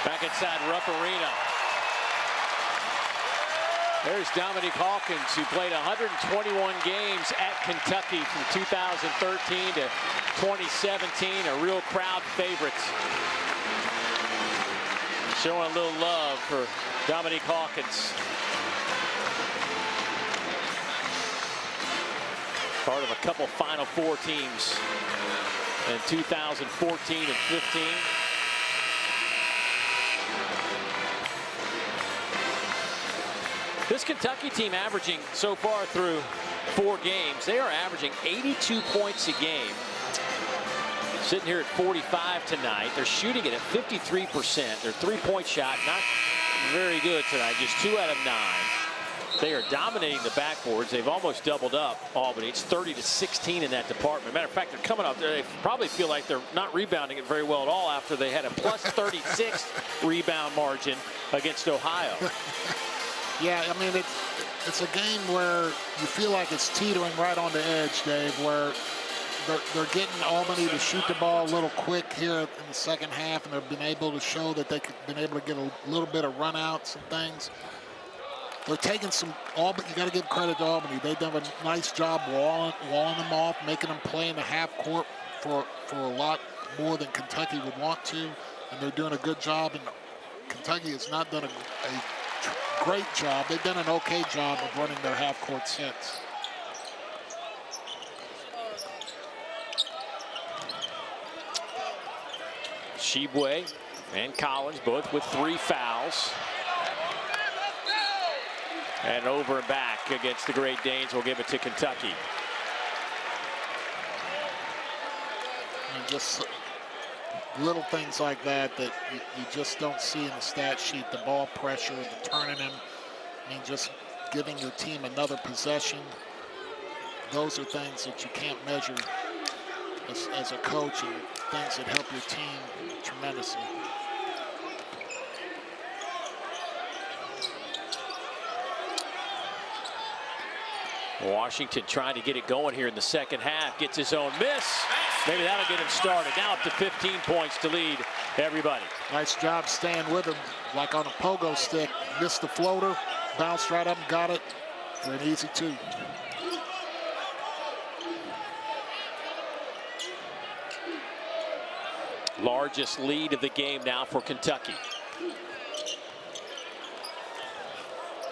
Back inside Rupp Arena. There's Dominique Hawkins, who played 121 games at Kentucky from 2013 to 2017, a real crowd favorite. Showing a little love for Dominique Hawkins. Part of a couple Final Four teams in 2014 and 15. This Kentucky team averaging so far through 4 games, they are averaging 82 points a game. Sitting here at 45 tonight. They're shooting it at 53%. Their three-point shot not very good tonight, just 2 out of 9. They are dominating the backboards. They've almost doubled up Albany. It's 30-16 in that department. Matter of fact, they're coming up there. They probably feel like they're not rebounding it very well at all after they had a plus 36 rebound margin against Ohio. Yeah, I mean, it's a game where you feel like it's teetering right on the edge, Dave, where they're getting Albany to shoot the ball a little quick here in the second half, and they've been able to show that they've been able to get a little bit of runouts and things. They're taking some Albany. You got to give credit to Albany. They've done a nice job walling them off, making them play in the half court for a lot more than Kentucky would want to, and they're doing a good job. And Kentucky has not done a great job. They've done an okay job of running their half court sets. Shibwe and Collins both with 3 fouls. And over and back against the Great Danes. We'll give it to Kentucky. And just little things like that you just don't see in the stat sheet. The ball pressure, the turning them. I mean, just giving your team another possession. Those are things that you can't measure as a coach, and things that help your team tremendously. Washington trying to get it going here in the second half. Gets his own miss. Maybe that'll get him started. Now up to 15 points to lead everybody. Nice job staying with him, like on a pogo stick. Missed the floater, bounced right up and got it for an easy 2. Largest lead of the game now for Kentucky.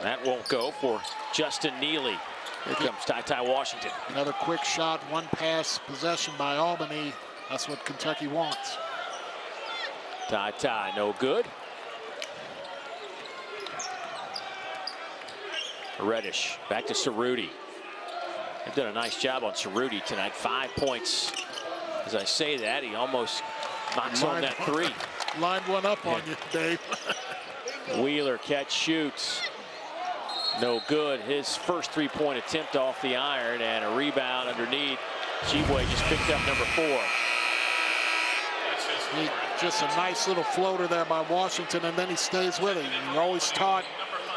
That won't go for Justin Neely. Here comes Ty Washington. Another quick shot, 1 pass possession by Albany. That's what Kentucky wants. Ty, no good. Reddish, back to Cerruti. They've done a nice job on Cerruti tonight. 5 points. As I say that, he almost knocks on that 3. Lined one up on you, Dave. Wheeler catch shoots. No good. His first 3-point attempt off the iron, and a rebound underneath. Shibwe just picked up number 4. Just a nice little floater there by Washington, and then he stays with it. You're always taught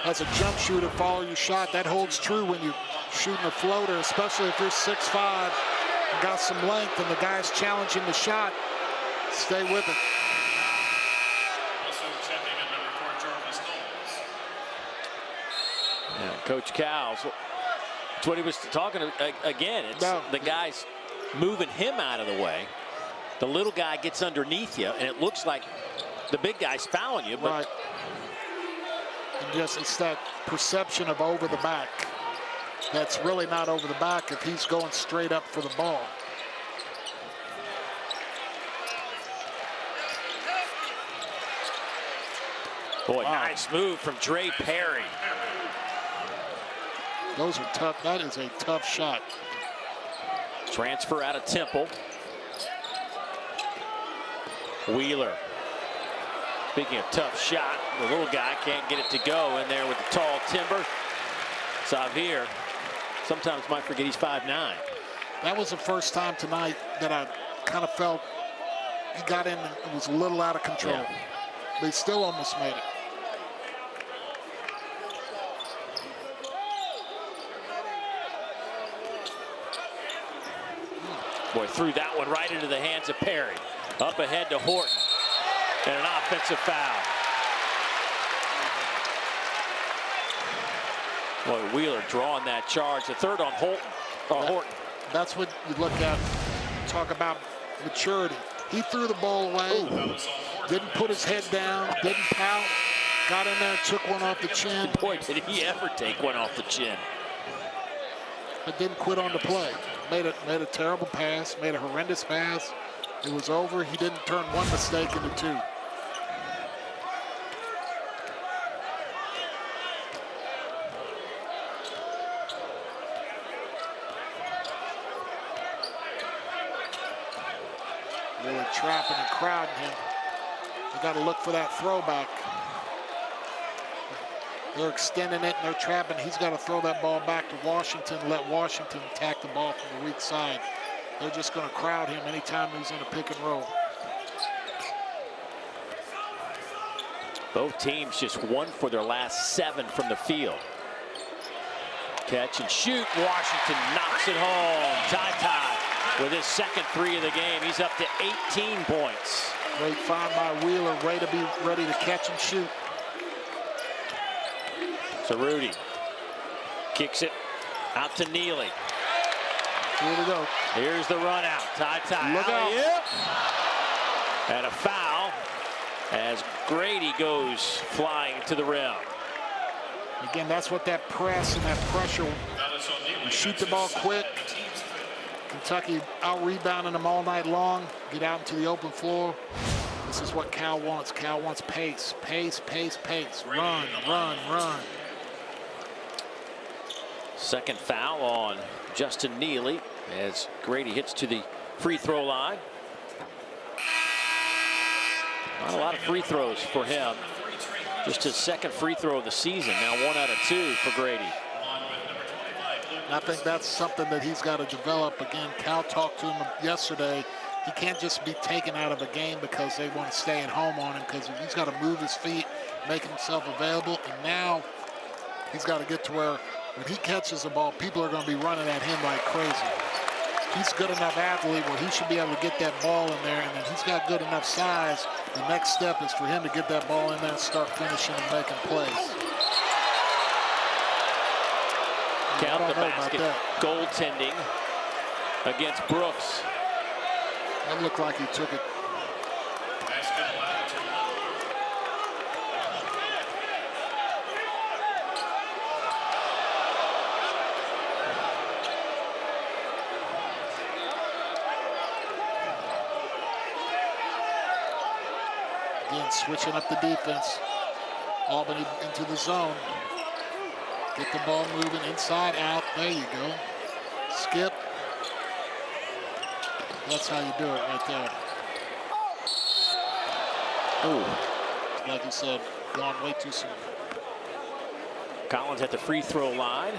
as a jump shooter, follow your shot. That holds true when you're shooting a floater, especially if you're 6'5", and got some length, and the guy's challenging the shot. Stay with it. Yeah, Coach Cowles, that's what he was talking again. It's the guy's moving him out of the way. The little guy gets underneath you, and it looks like the big guy's fouling you. But right. And just it's that perception of over the back. That's really not over the back if he's going straight up for the ball. Boy, nice move from Dre Perry. Those are tough. That is a tough shot. Transfer out of Temple. Wheeler. Speaking of tough shot, the little guy can't get it to go in there with the tall timber. Xavier sometimes might forget he's 5'9". That was the first time tonight that I kind of felt he got in and was a little out of control. Yeah. But he still almost made it. Boy, threw that one right into the hands of Perry. Up ahead to Horton. And an offensive foul. Boy, Wheeler drawing that charge. The third on Horton. That's what you look at, talk about maturity. He threw the ball away. Didn't put his head down, didn't pout. Got in there and took one off the chin. Boy, did he ever take one off the chin. But didn't quit on the play. Made a terrible pass, made a horrendous pass. It was over. He didn't turn one mistake into two. Really trapping and crowding him. You got to look for that throwback. They're extending it and they're trapping. He's got to throw that ball back to Washington, let Washington attack the ball from the weak side. They're just going to crowd him anytime he's in a pick and roll. Both teams just 1 for their last 7 from the field. Catch and shoot. Washington knocks it home. Ty with his second 3 of the game. He's up to 18 points. Great find by Wheeler, ready to catch and shoot. So Rudy kicks it out to Neely. Here we go. Here's the run out. Ty. Look out. And a foul as Grady goes flying to the rim. Again, that's what that press and that pressure. You shoot the ball quick. Kentucky out-rebounding them all night long. Get out into the open floor. This is what Cal wants. Cal wants pace, pace, pace, pace. Run, run, run. Second foul on Justin Neely as Grady hits to the free throw line. Not a lot of free throws for him. Just his second free throw of the season. Now 1 out of 2 for Grady. I think that's something that he's got to develop. Again, Cal talked to him yesterday. He can't just be taken out of a game because they want to stay at home on him, because he's got to move his feet, make himself available. And now he's got to get to where when he catches the ball, people are going to be running at him like crazy. He's good enough athlete where he should be able to get that ball in there, and then he's got good enough size. The next step is for him to get that ball in there and start finishing and making plays. Count the basket. Goaltending against Brooks. That looked like he took it. Again, switching up the defense. Albany into the zone. Get the ball moving inside out. There you go. Skip. That's how you do it right there. Ooh. Like you said, gone way too soon. Collins at the free throw line.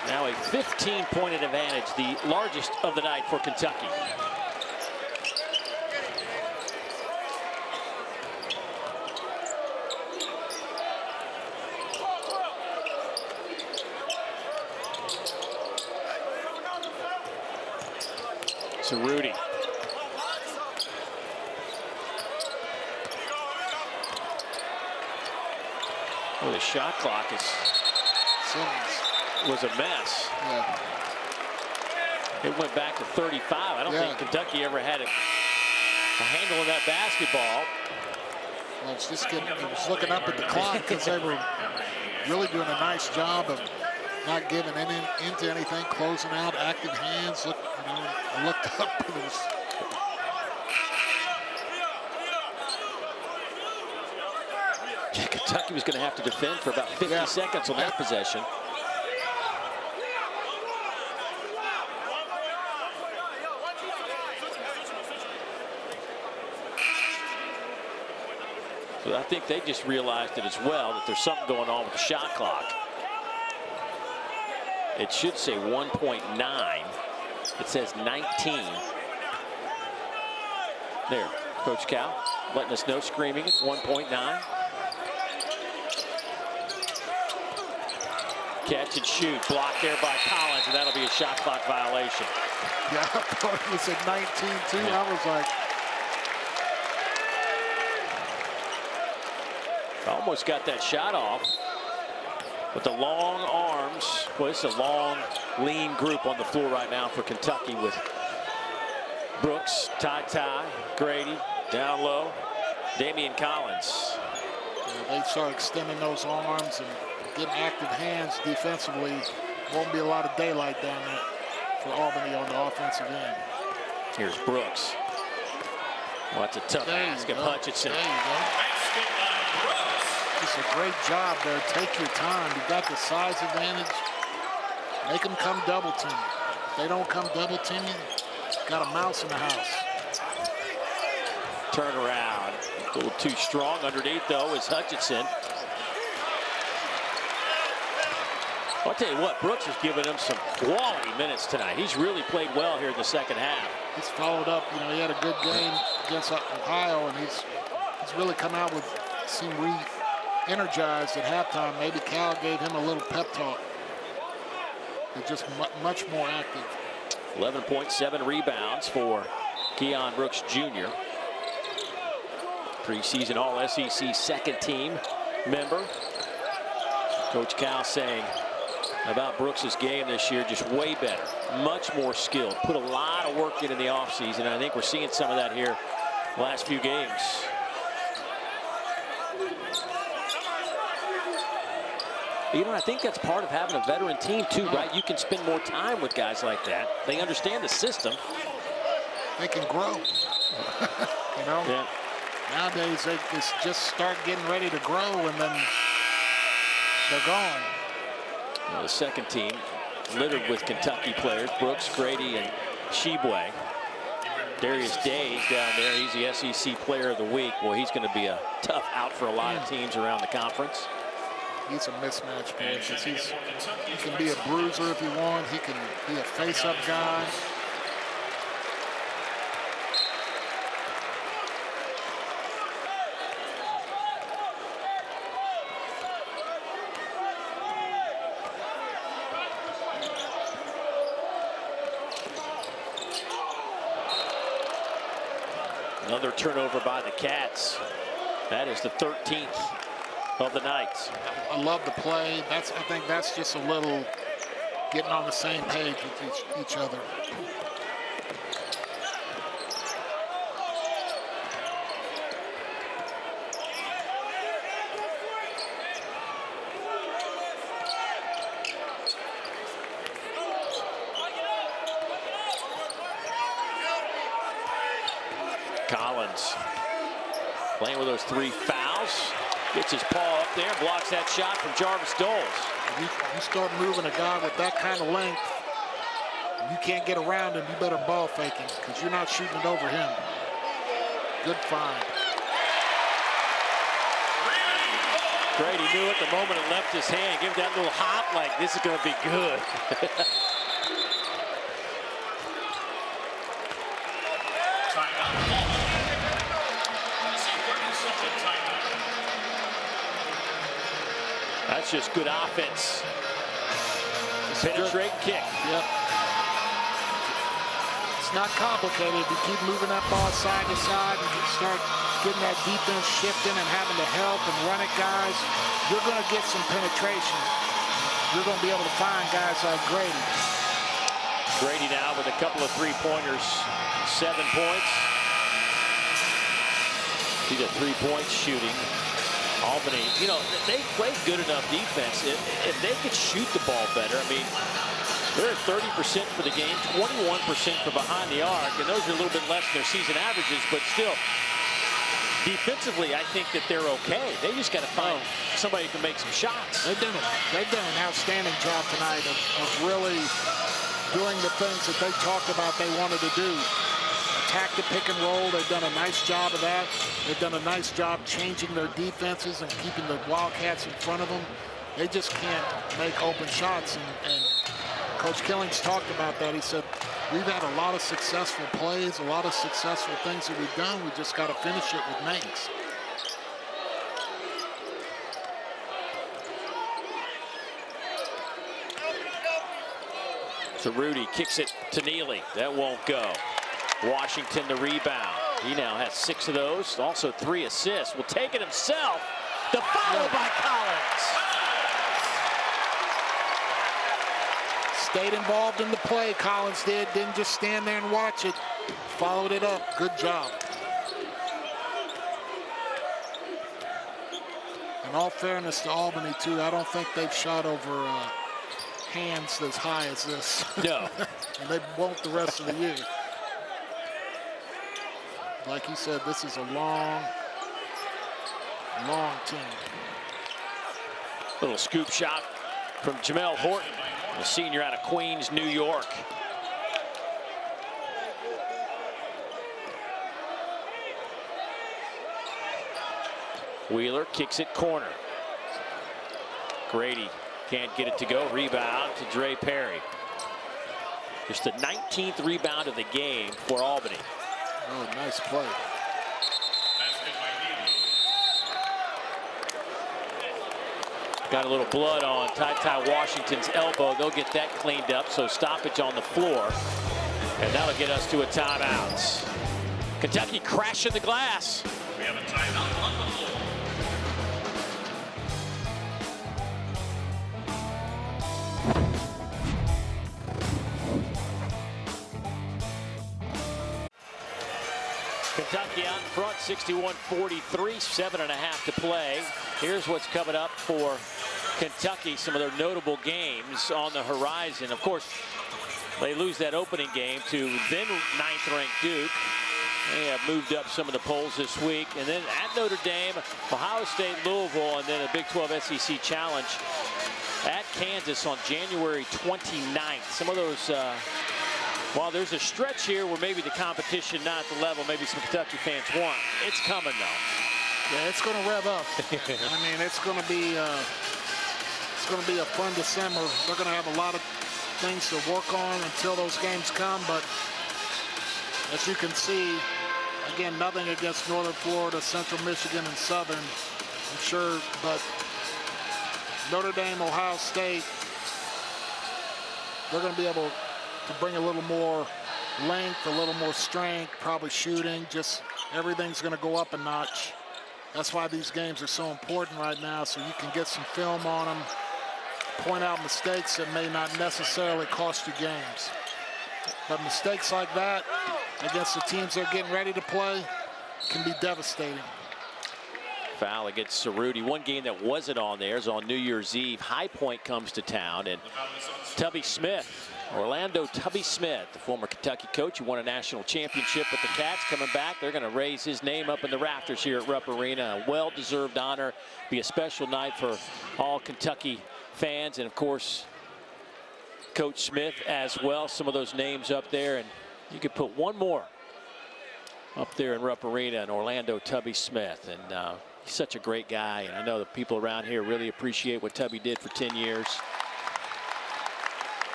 Now a 15-point advantage, the largest of the night for Kentucky. So Rudy. Well, the shot clock was a mess. Yeah. It went back to 35. I don't think Kentucky ever had a handle on that basketball. Well, it's just getting, it was looking up at the clock because they were really doing a nice job of not giving into anything, closing out, active hands. Look, you know, I looked up and it was. Yeah, Kentucky was going to have to defend for about 50 seconds on that possession. So I think they just realized it as well, that there's something going on with the shot clock. It should say 1.9. It says 19. There, Coach Cal letting us know, screaming it's 1.9. Catch and shoot, blocked there by Collins, and that'll be a shot clock violation. Yeah, I thought it was at 19 too. Yeah. I was like, almost got that shot off. With the long arms, well, it's a long, lean group on the floor right now for Kentucky with Brooks, Ty, Grady, down low. Damian Collins. They start extending those arms and getting active hands defensively. Won't be a lot of daylight down there for Albany on the offensive end. Here's Brooks. Well, that's a tough basket, Hutchinson. There you go. Just a great job there. Take your time. You've got the size advantage. Make them come double team you. If they don't come double team you, got a mouse in the house. Turn around. A little too strong underneath, though, is Hutchinson. I'll tell you what, Brooks has given him some quality minutes tonight. He's really played well here in the second half. He's followed up. You know, he had a good game against Ohio, and he's really come out with, seemed re-energized at halftime. Maybe Cal gave him a little pep talk. They're just much more active. 11.7 rebounds for Keon Brooks Jr. Preseason All-SEC second team member. Coach Cal saying about Brooks' game this year, just way better, much more skilled, put a lot of work in the offseason. I think we're seeing some of that here last few games. You know, I think that's part of having a veteran team too, right? You can spend more time with guys like that. They understand the system. They can grow. You know? Yeah. Nowadays, they just start getting ready to grow, and then they're gone. Well, the second team littered with Kentucky players, Brooks, Grady, and Sheboy. Darius Days down there, he's the SEC Player of the Week. Well, he's going to be a tough out for a lot of teams around the conference. He's a mismatch player because he can be a bruiser if you want. He can be a face-up guy. Another turnover by the Cats. That is the 13th of the night. I love the play. I think that's just a little getting on the same page with each other. Collins playing with those 3 fouls. Gets his paw up there, blocks that shot from Jarvis Doles. You start moving a guy with that kind of length, you can't get around him. You better ball fake him because you're not shooting it over him. Good find. Grady knew it the moment it left his hand. Give that little hop like this is going to be good. That's just good offense. Penetrate kick. Yep. It's not complicated. If you keep moving that ball side to side and you start getting that defense shifting and having to help and run it, guys, you're going to get some penetration. You're going to be able to find guys like Grady. Grady now with a couple of three-pointers, 7 points. See the 3-point shooting. Albany, you know, they played good enough defense. If they could shoot the ball better, I mean, they're at 30% for the game, 21% for behind the arc, and those are a little bit less than their season averages, but still, defensively, I think that they're okay. They just got to find somebody who can make some shots. They've done an outstanding job tonight of really doing the things that they talked about they wanted to do. Attack the pick and roll. They've done a nice job of that. They've done a nice job changing their defenses and keeping the Wildcats in front of them. They just can't make open shots. And Coach Killings talked about that. He said, we've had a lot of successful plays, a lot of successful things that we've done. We just got to finish it with makes. So Rudy kicks it to Neely. That won't go. Washington the rebound. He now has 6 of those, also 3 assists. Will take it himself. The foul by Collins. Stayed involved in the play, Collins did. Didn't just stand there and watch it. Followed it up. Good job. In all fairness to Albany, too, I don't think they've shot over hands as high as this. No. And they won't the rest of the year. Like you said, this is a long team. Little scoop shot from Jamel Horton, a senior out of Queens, New York. Wheeler kicks it corner. Grady can't get it to go. Rebound to Dre Perry. Just the 19th rebound of the game for Albany. Oh, nice play. Got a little blood on Ty Washington's elbow. They'll get that cleaned up, so stoppage on the floor. And that'll get us to a timeout. Kentucky crashing the glass. We have a timeout on the floor. Kentucky out in front, 61-43, 7.5 to play. Here's what's coming up for Kentucky, some of their notable games on the horizon. Of course, they lose that opening game to then 9th-ranked Duke. They have moved up some of the polls this week. And then at Notre Dame, Ohio State, Louisville, and then a Big 12 SEC Challenge at Kansas on January 29th. Some of those, while there's a stretch here where maybe the competition not at the level maybe some Kentucky fans want, it's coming though. Yeah, it's going to rev up. I mean, it's going to be a fun December. They're going to have a lot of things to work on until those games come, but as you can see, again, nothing against Northern Florida, Central Michigan, and Southern, I'm sure, but Notre Dame, Ohio State, they're going to be able to bring a little more length, a little more strength, probably shooting, just everything's going to go up a notch. That's why these games are so important right now, so you can get some film on them, point out mistakes that may not necessarily cost you games. But mistakes like that against the teams they're getting ready to play can be devastating. Foul against Cerruti. One game that wasn't on there is on New Year's Eve. High Point comes to town, and Tubby Smith, Orlando Tubby Smith, the former Kentucky coach who won a national championship with the Cats, coming back. They're going to raise his name up in the rafters here at Rupp Arena. A well-deserved honor. Be a special night for all Kentucky fans, and of course, Coach Smith as well. Some of those names up there, and you could put one more up there in Rupp Arena, and Orlando Tubby Smith. And he's such a great guy, and I know the people around here really appreciate what Tubby did for 10 years.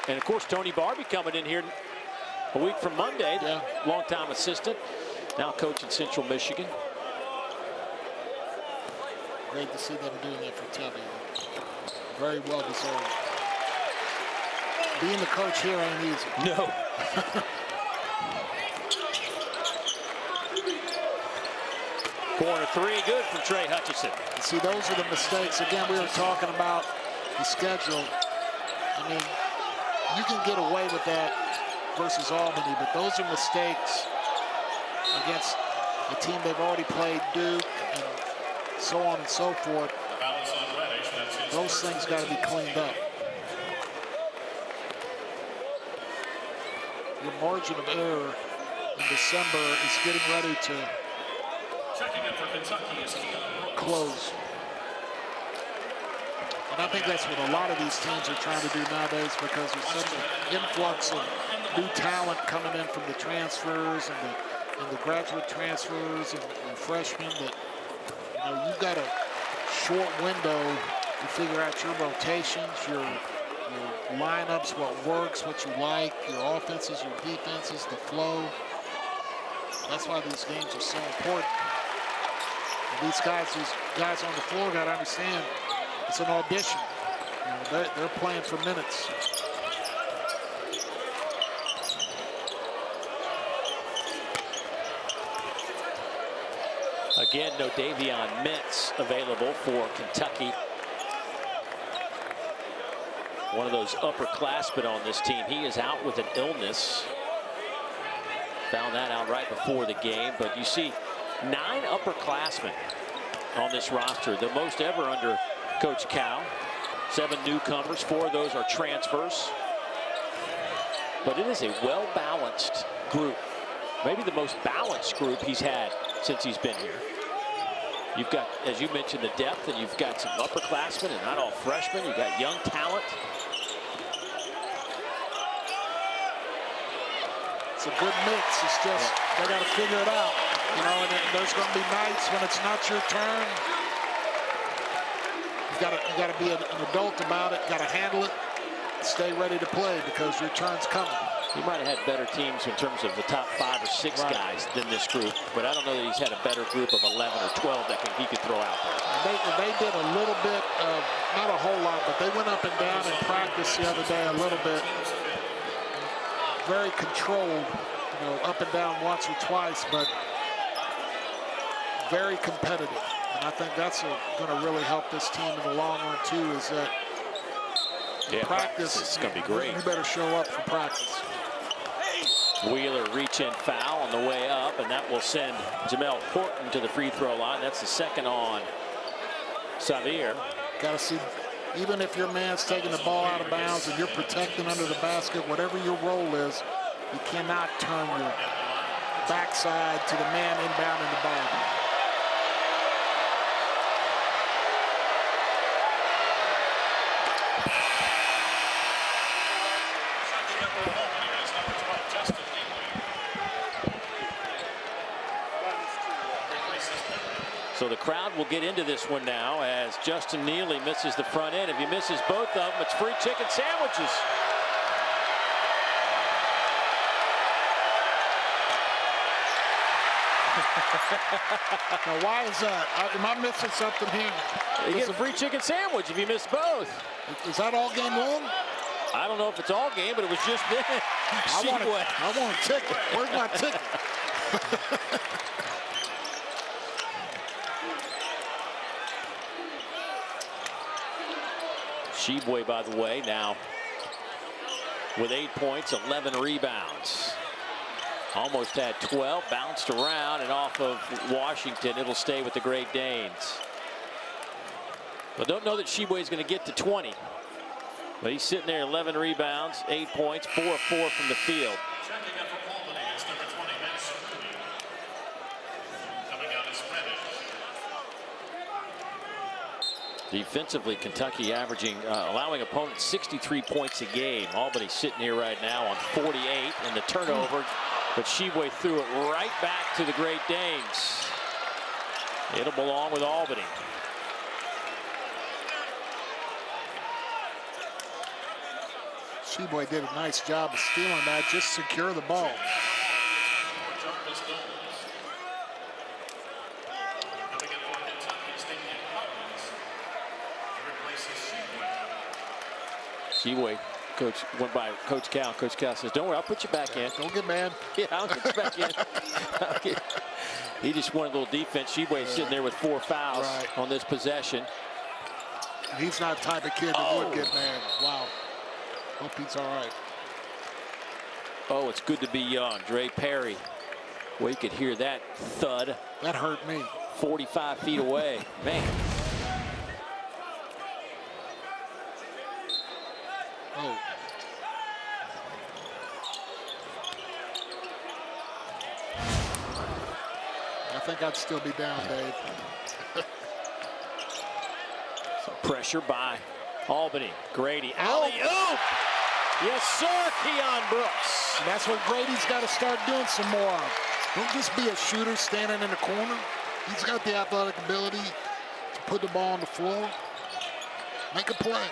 And of course, Tony Barbie coming in here a week from Monday, the longtime assistant, now coaching Central Michigan. Great to see them doing that for Tubby. Very well deserved. Being the coach here ain't easy. No. Corner three, good from Trey Hutchison. See, those are the mistakes. Again, we were talking about the schedule. I mean, you can get away with that versus Albany, but those are mistakes against a team they've already played, Duke, and so on and so forth. Those things got to be cleaned up. Your margin of error in December is getting ready to close. And I think that's what a lot of these teams are trying to do nowadays, because there's such an influx of new talent coming in from the transfers and the graduate transfers and freshmen that, you know, you've got a short window to figure out your rotations, your lineups, what works, what you like, your offenses, your defenses, the flow. That's why these games are so important. And these guys on the floor got to understand it's an audition. You know, they're playing for minutes. Again, no Davion Mintz available for Kentucky. One of those upperclassmen on this team. He is out with an illness. Found that out right before the game. But you see 9 upperclassmen on this roster, the most ever under Coach Cal. 7 newcomers, 4 of those are transfers. But it is a well-balanced group. Maybe the most balanced group he's had since he's been here. You've got, as you mentioned, the depth, and you've got some upperclassmen and not all freshmen. You've got young talent. It's a good mix. It's just, they got to figure it out. You know, and there's going to be nights when it's not your turn. You got to be an adult about it. Got to handle it. Stay ready to play because your turn's coming. He might have had better teams in terms of the top 5 or 6 guys than this group, but I don't know that he's had a better group of 11 or 12 that he could throw out there. They did a little bit of, not a whole lot, but they went up and down in practice the other day a little bit. Very controlled, you know, up and down once or twice, but very competitive. And I think that's going to really help this team in the long run too, is that practice is going to be great. You better show up for practice. Wheeler reach-in foul on the way up, and that will send Jamel Horton to the free throw line. That's the second on Xavier. Got to see, even if your man's taking the ball out of bounds and you're protecting under the basket, whatever your role is, you cannot turn your backside to the man inbound in the ball. So the crowd will get into this one now as Justin Neely misses the front end. If he misses both of them, it's free chicken sandwiches. Now, why is that? Am I missing something here? You get a free chicken sandwich if you miss both. Is that all game long? I don't know if it's all game, but it was just then. I want a ticket. Where's my ticket? Sheboy, by the way, now with 8 points, 11 rebounds. Almost had 12, bounced around, and off of Washington, it'll stay with the Great Danes. But don't know that Sheboy is going to get to 20. But he's sitting there, 11 rebounds, 8 points, 4 of 4 from the field. Checking up for Albany is number 20, Max. Coming out is Reddish. Defensively, Kentucky averaging, allowing opponents 63 points a game. Albany sitting here right now on 48 in the turnover, but Sheboy threw it right back to the Great Danes. It'll belong with Albany. Sheboy did a nice job of stealing that, just secure the ball. Sheboy, coach, went by Coach Cal. Coach Cal says, don't worry, I'll put you back in. Don't get mad. Yeah, I'll get you back in. He just wanted a little defense. Sheboy sitting there with 4 fouls on this possession. He's not the type of kid that would get mad. Wow. Hope he's all right. Oh, it's good to be young. Dre Perry. Well, you could hear that thud. That hurt me. 45 feet away. Man. Oh. I think I'd still be down, Dave. Some pressure by Albany. Grady. Alley-oop! Yes, sir, Keon Brooks. And that's what Grady's got to start doing some more of. Don't just be a shooter standing in the corner. He's got the athletic ability to put the ball on the floor. Make a play.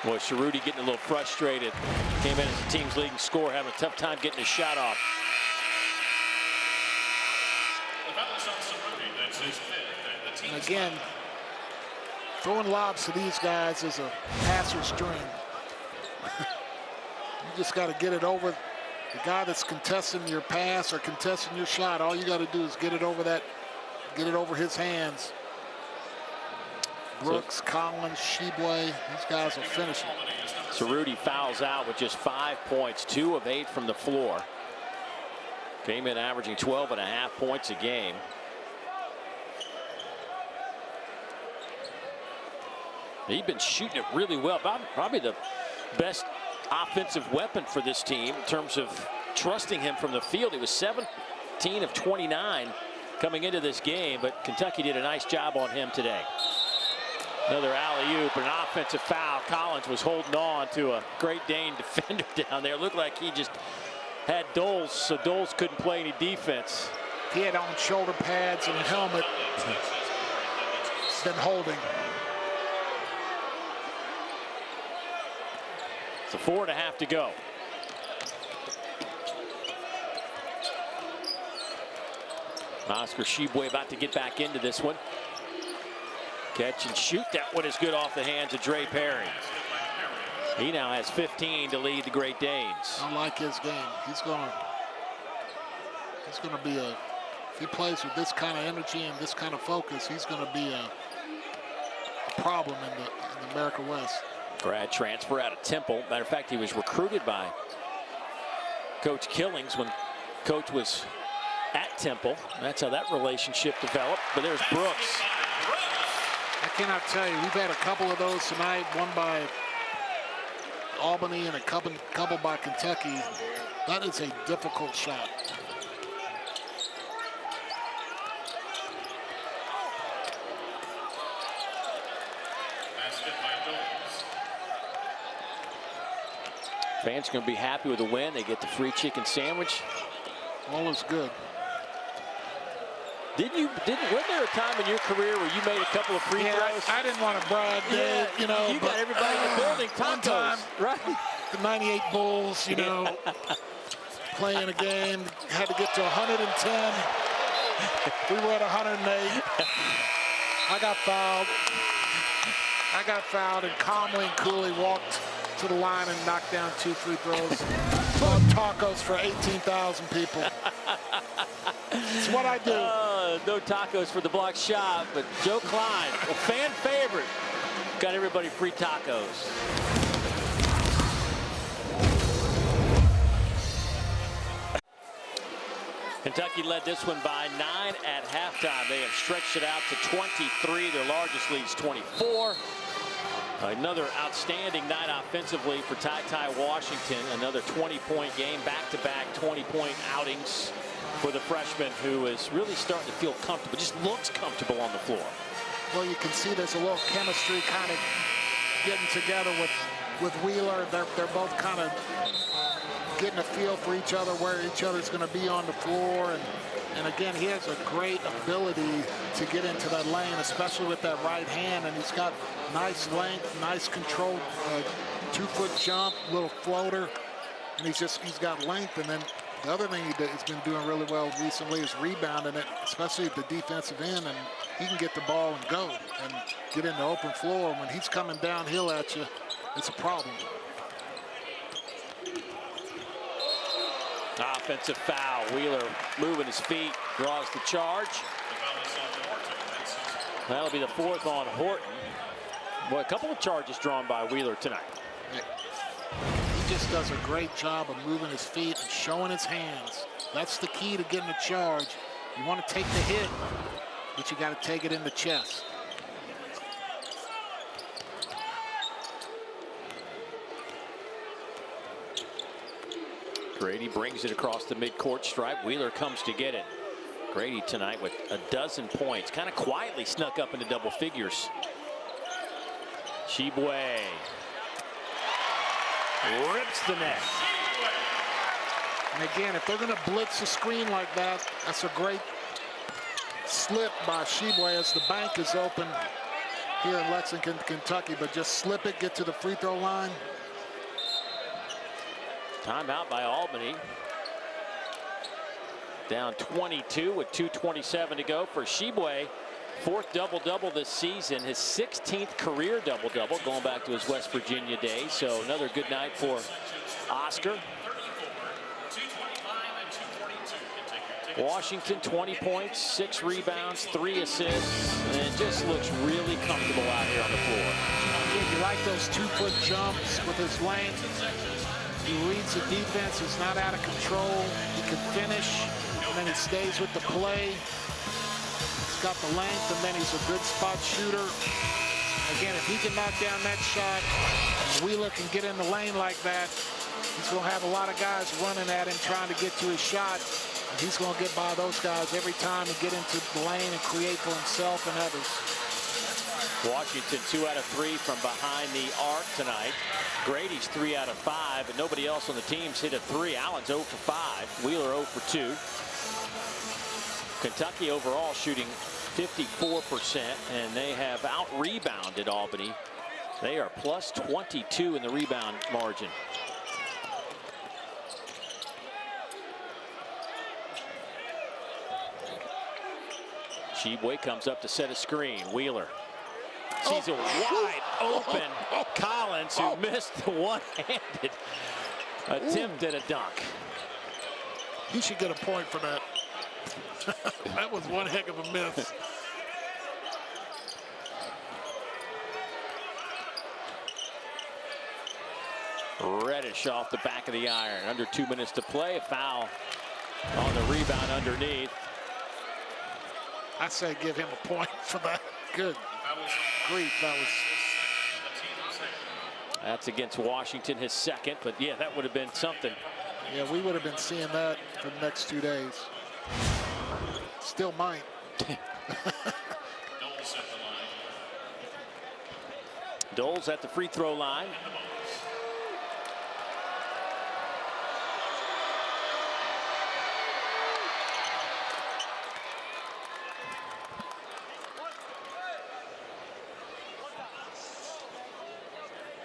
Boy, Cerruti getting a little frustrated. Came in as the team's leading scorer, having a tough time getting his shot off. And again, throwing lobs to these guys is a passer's dream. You just got to get it over the guy that's contesting your pass or contesting your shot. All you got to do is get it over his hands. Brooks, Collins, Sheboy, these guys will finish it. Cerruti fouls out with just 5 points, 2 of 8 from the floor. Came in averaging 12.5 points a game. He's been shooting it really well. Probably the best offensive weapon for this team in terms of trusting him from the field. He was 17 of 29 coming into this game, but Kentucky did a nice job on him today. Another alley-oop, an offensive foul. Collins was holding on to a Great Dane defender down there. Looked like he just had Doles, so Doles couldn't play any defense. If he had on shoulder pads and a helmet, then holding. So 4.5 to go. Oscar Sheboy about to get back into this one. Catch and shoot. That one is good off the hands of Dre Perry. He now has 15 to lead the Great Danes. I like his game. He's gonna be a, if he plays with this kind of energy and this kind of focus, he's gonna be a problem in the America West. Grad transfer out of Temple. Matter of fact, he was recruited by Coach Killings when Coach was at Temple. That's how that relationship developed. But there's Brooks. I cannot tell you, we've had a couple of those tonight, one by Albany and a couple by Kentucky. That is a difficult shot. Fans going to be happy with the win. They get the free chicken sandwich. All is good. Wasn't there a time in your career where you made a couple of free throws? I didn't want to brag, Dave, Yeah, you know. you got everybody in the building. One time, right? The 98 Bulls, you know, playing a game, had to get to 110. We were at 108. I got fouled, and calmly and coolly walked to the line and knocked down 2 free throws. Bought tacos for 18,000 people. It's what I do. No tacos for the block shot, but Joe Klein, a fan favorite, got everybody free tacos. Kentucky led this one by 9 at halftime. They have stretched it out to 23. Their largest lead's 24. Another outstanding night offensively for Ty Washington. Another 20-point game, back-to-back 20-point outings for the freshman, who is really starting to feel comfortable, just looks comfortable on the floor. Well, you can see there's a little chemistry kind of getting together with Wheeler. They're both kind of getting a feel for each other, where each other's going to be on the floor. And again, he has a great ability to get into that lane, especially with that right hand. And he's got nice length, nice control, 2-foot jump, little floater. And he's got length. And then the other thing he's been doing really well recently is rebounding it, especially at the defensive end. And he can get the ball and go and get in the open floor. When he's coming downhill at you, it's a problem. Offensive foul. Wheeler moving his feet, draws the charge. That'll be the 4th on Horton. Well, a couple of charges drawn by Wheeler tonight. He just does a great job of moving his feet and showing his hands. That's the key to getting a charge. You want to take the hit, but you got to take it in the chest. Grady brings it across the midcourt stripe. Wheeler comes to get it. Grady tonight with a dozen points. Kind of quietly snuck up into double figures. Sheboy rips the net. And again, if they're going to blitz a screen like that, that's a great slip by Sheboy as the bank is open here in Lexington, Kentucky. But just slip it, get to the free throw line. Timeout by Albany. Down 22 with 2:27 to go for Sheboy. 4th double-double this season, his 16th career double-double, going back to his West Virginia days. So another good night for Oscar. Washington, 20 points, 6 rebounds, 3 assists, and it just looks really comfortable out here on the floor. Yeah, you like those 2-foot jumps with his length. He reads the defense. He's not out of control. He can finish, and then he stays with the play. He's got the length, and then he's a good spot shooter. Again, if he can knock down that shot, and Wheeler can get in the lane like that, he's going to have a lot of guys running at him trying to get to his shot. And he's going to get by those guys every time and get into the lane and create for himself and others. Washington 2 out of 3 from behind the arc tonight. Grady's 3 out of 5, and nobody else on the team's hit a 3. Allen's 0 for 5. Wheeler 0 for 2. Kentucky overall shooting 54%, and they have out-rebounded Albany. They are plus 22 in the rebound margin. Sheboy comes up to set a screen. Wheeler sees a wide open Collins, who missed the one-handed attempt at a dunk. He should get a point for that. That was one heck of a miss. Reddish off the back of the iron. Under 2 minutes to play. A foul on the rebound underneath. I say give him a point for that. Good grief, that was. That's against Washington, his second, but yeah, that would have been something. Yeah, we would have been seeing that for the next 2 days. Still might. Doles at the free throw line.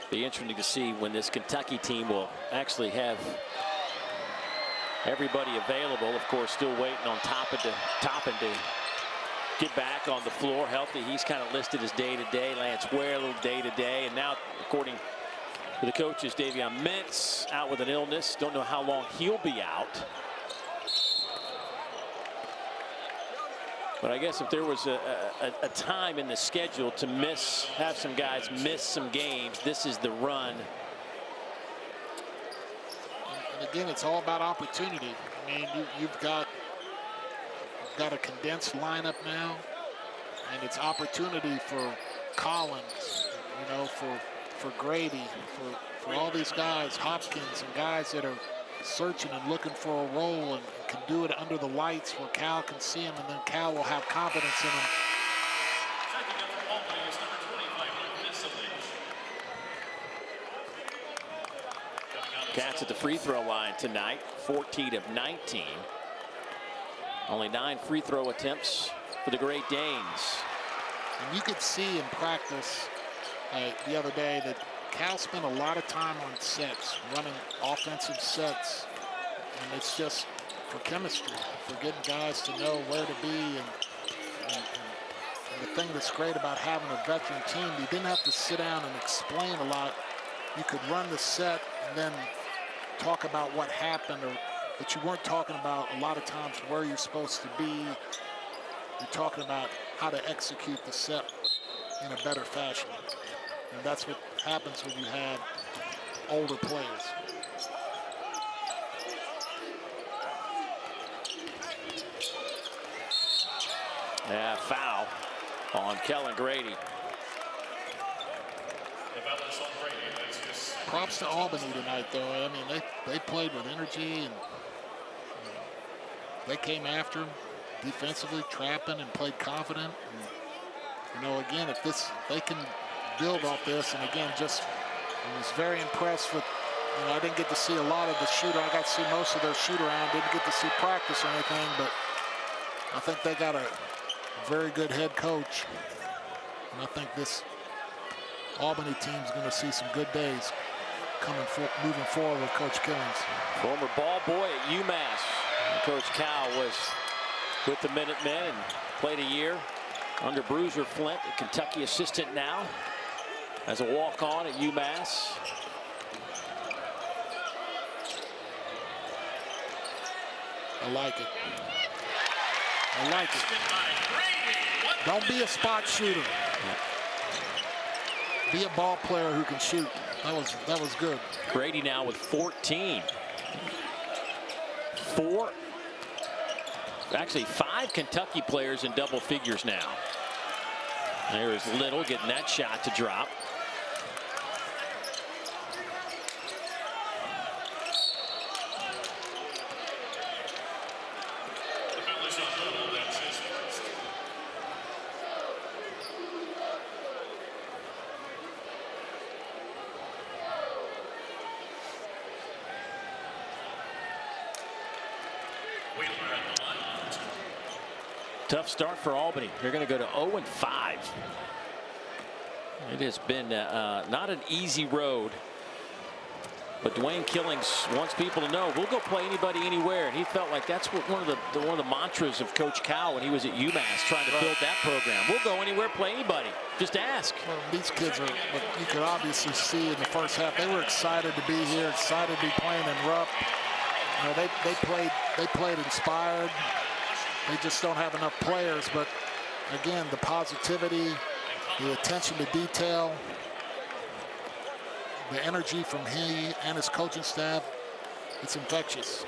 Be interesting to see when this Kentucky team will actually have everybody available. Of course, still waiting on Toppin to get back on the floor healthy. He's kind of listed as day-to-day. Lance Ware, a little day-to-day. And now, according to the coaches, Davion Mintz out with an illness. Don't know how long he'll be out. But I guess if there was a time in the schedule to have some guys miss some games, this is the run. And again, it's all about opportunity. I mean, you've got a condensed lineup now, and it's opportunity for Collins, you know, for Grady, for all these guys, Hopkins, and guys that are searching and looking for a role and can do it under the lights where Cal can see him, and then Cal will have confidence in him. Cats at the free throw line tonight, 14 of 19. Only 9 free throw attempts for the Great Danes. And you could see in practice the other day that Cal spent a lot of time on sets, running offensive sets, and it's just for chemistry, for getting guys to know where to be. And the thing that's great about having a veteran team, you didn't have to sit down and explain a lot. You could run the set and then talk about what happened, but you weren't talking about a lot of times where you're supposed to be. You're talking about how to execute the set in a better fashion. And that's what happens when you have older players. Yeah, foul on Kellen Grady. Props to Albany tonight, though. I mean, they played with energy, and they came after him defensively, trapping, and played confident. And, you know, again, if they can build off this, and again, I was very impressed with, you know, I didn't get to see a lot of the shooter. I got to see most of their shoot around. Didn't get to see practice or anything, but I think they got a very good head coach. And I think this Albany team is going to see some good days moving forward with Coach Killings. Former ball boy at UMass. Coach Cal was with the Minutemen and played a year under Bruiser Flint, a Kentucky assistant now, as a walk-on at UMass. I like it. I like it. Don't be a spot shooter. Be a ball player who can shoot. That was good. Grady now with 14. Actually 5 Kentucky players in double figures now. There's Little getting that shot to drop. Tough start for Albany. They're going to go to 0-5. It has been not an easy road. But Dwayne Killings wants people to know we'll go play anybody anywhere, and he felt like that's what one of the mantras of Coach Cal when he was at UMass trying to build that program. We'll go anywhere, play anybody. Just ask. Well, these kids are. You could obviously see in the first half they were excited to be here, excited to be playing in Rupp. You know, they played inspired. They just don't have enough players, but again, the positivity, the attention to detail, the energy from he and his coaching staff, it's infectious.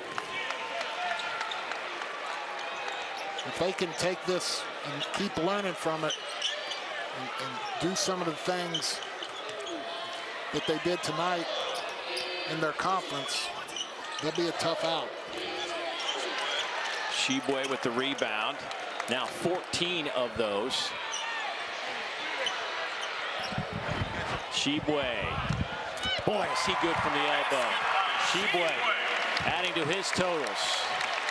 If they can take this and keep learning from it and do some of the things that they did tonight in their conference, they'll be a tough out. Sheboy with the rebound. Now 14 of those. Sheboy. Boy, is he good from the elbow. Sheboy adding to his totals.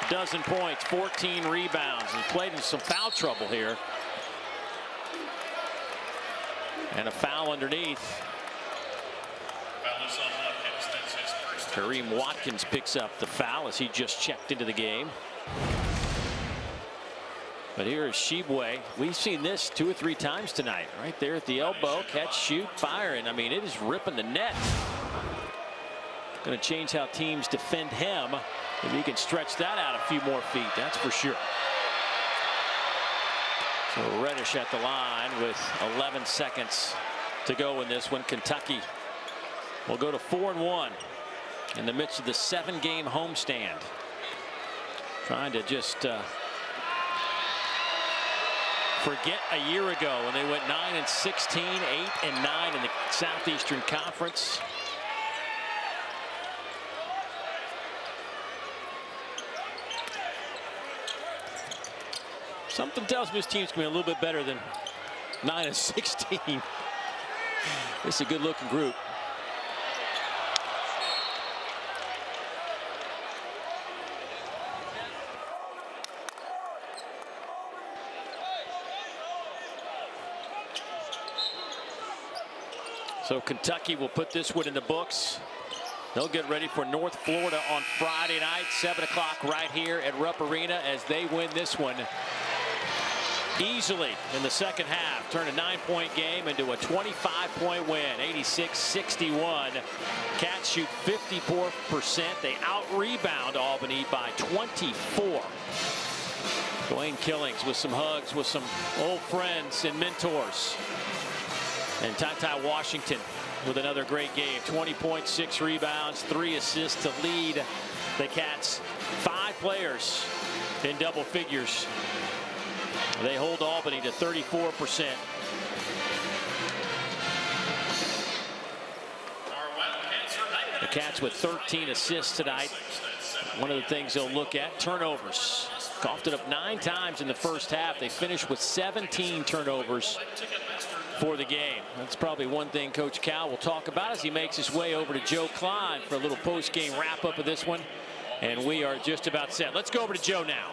12 points, 14 rebounds, and played in some foul trouble here. And a foul underneath. Kareem Watkins picks up the foul as he just checked into the game. But here is Sheboy. We've seen this 2 or 3 times tonight. Right there at the elbow. Catch, shoot, fire. And I mean, it is ripping the net. Going to change how teams defend him. If he can stretch that out a few more feet, that's for sure. So Reddish at the line with 11 seconds to go in this one. Kentucky will go to 4-1 in the midst of the 7-game homestand. Trying to just forget a year ago when they went 9-16, 8-9 in the Southeastern Conference. Something tells me this team's going to be a little bit better than 9-16. This is a good-looking group. So Kentucky will put this one in the books. They'll get ready for North Florida on Friday night, 7 o'clock right here at Rupp Arena as they win this one easily in the second half. Turn a 9-point game into a 25-point win, 86-61. Cats shoot 54%. They out-rebound Albany by 24. Dwayne Killings with some hugs with some old friends and mentors. And Ty Washington with another great game. 20 points, 6 rebounds, 3 assists to lead the Cats. 5 players in double figures. They hold Albany to 34%. The Cats with 13 assists tonight. One of the things they'll look at, turnovers. Coughed it up 9 times in the first half. They finished with 17 turnovers for the game. That's probably one thing Coach Cal will talk about as he makes his way over to Joe Klein for a little post-game wrap-up of this one. And we are just about set. Let's go over to Joe now.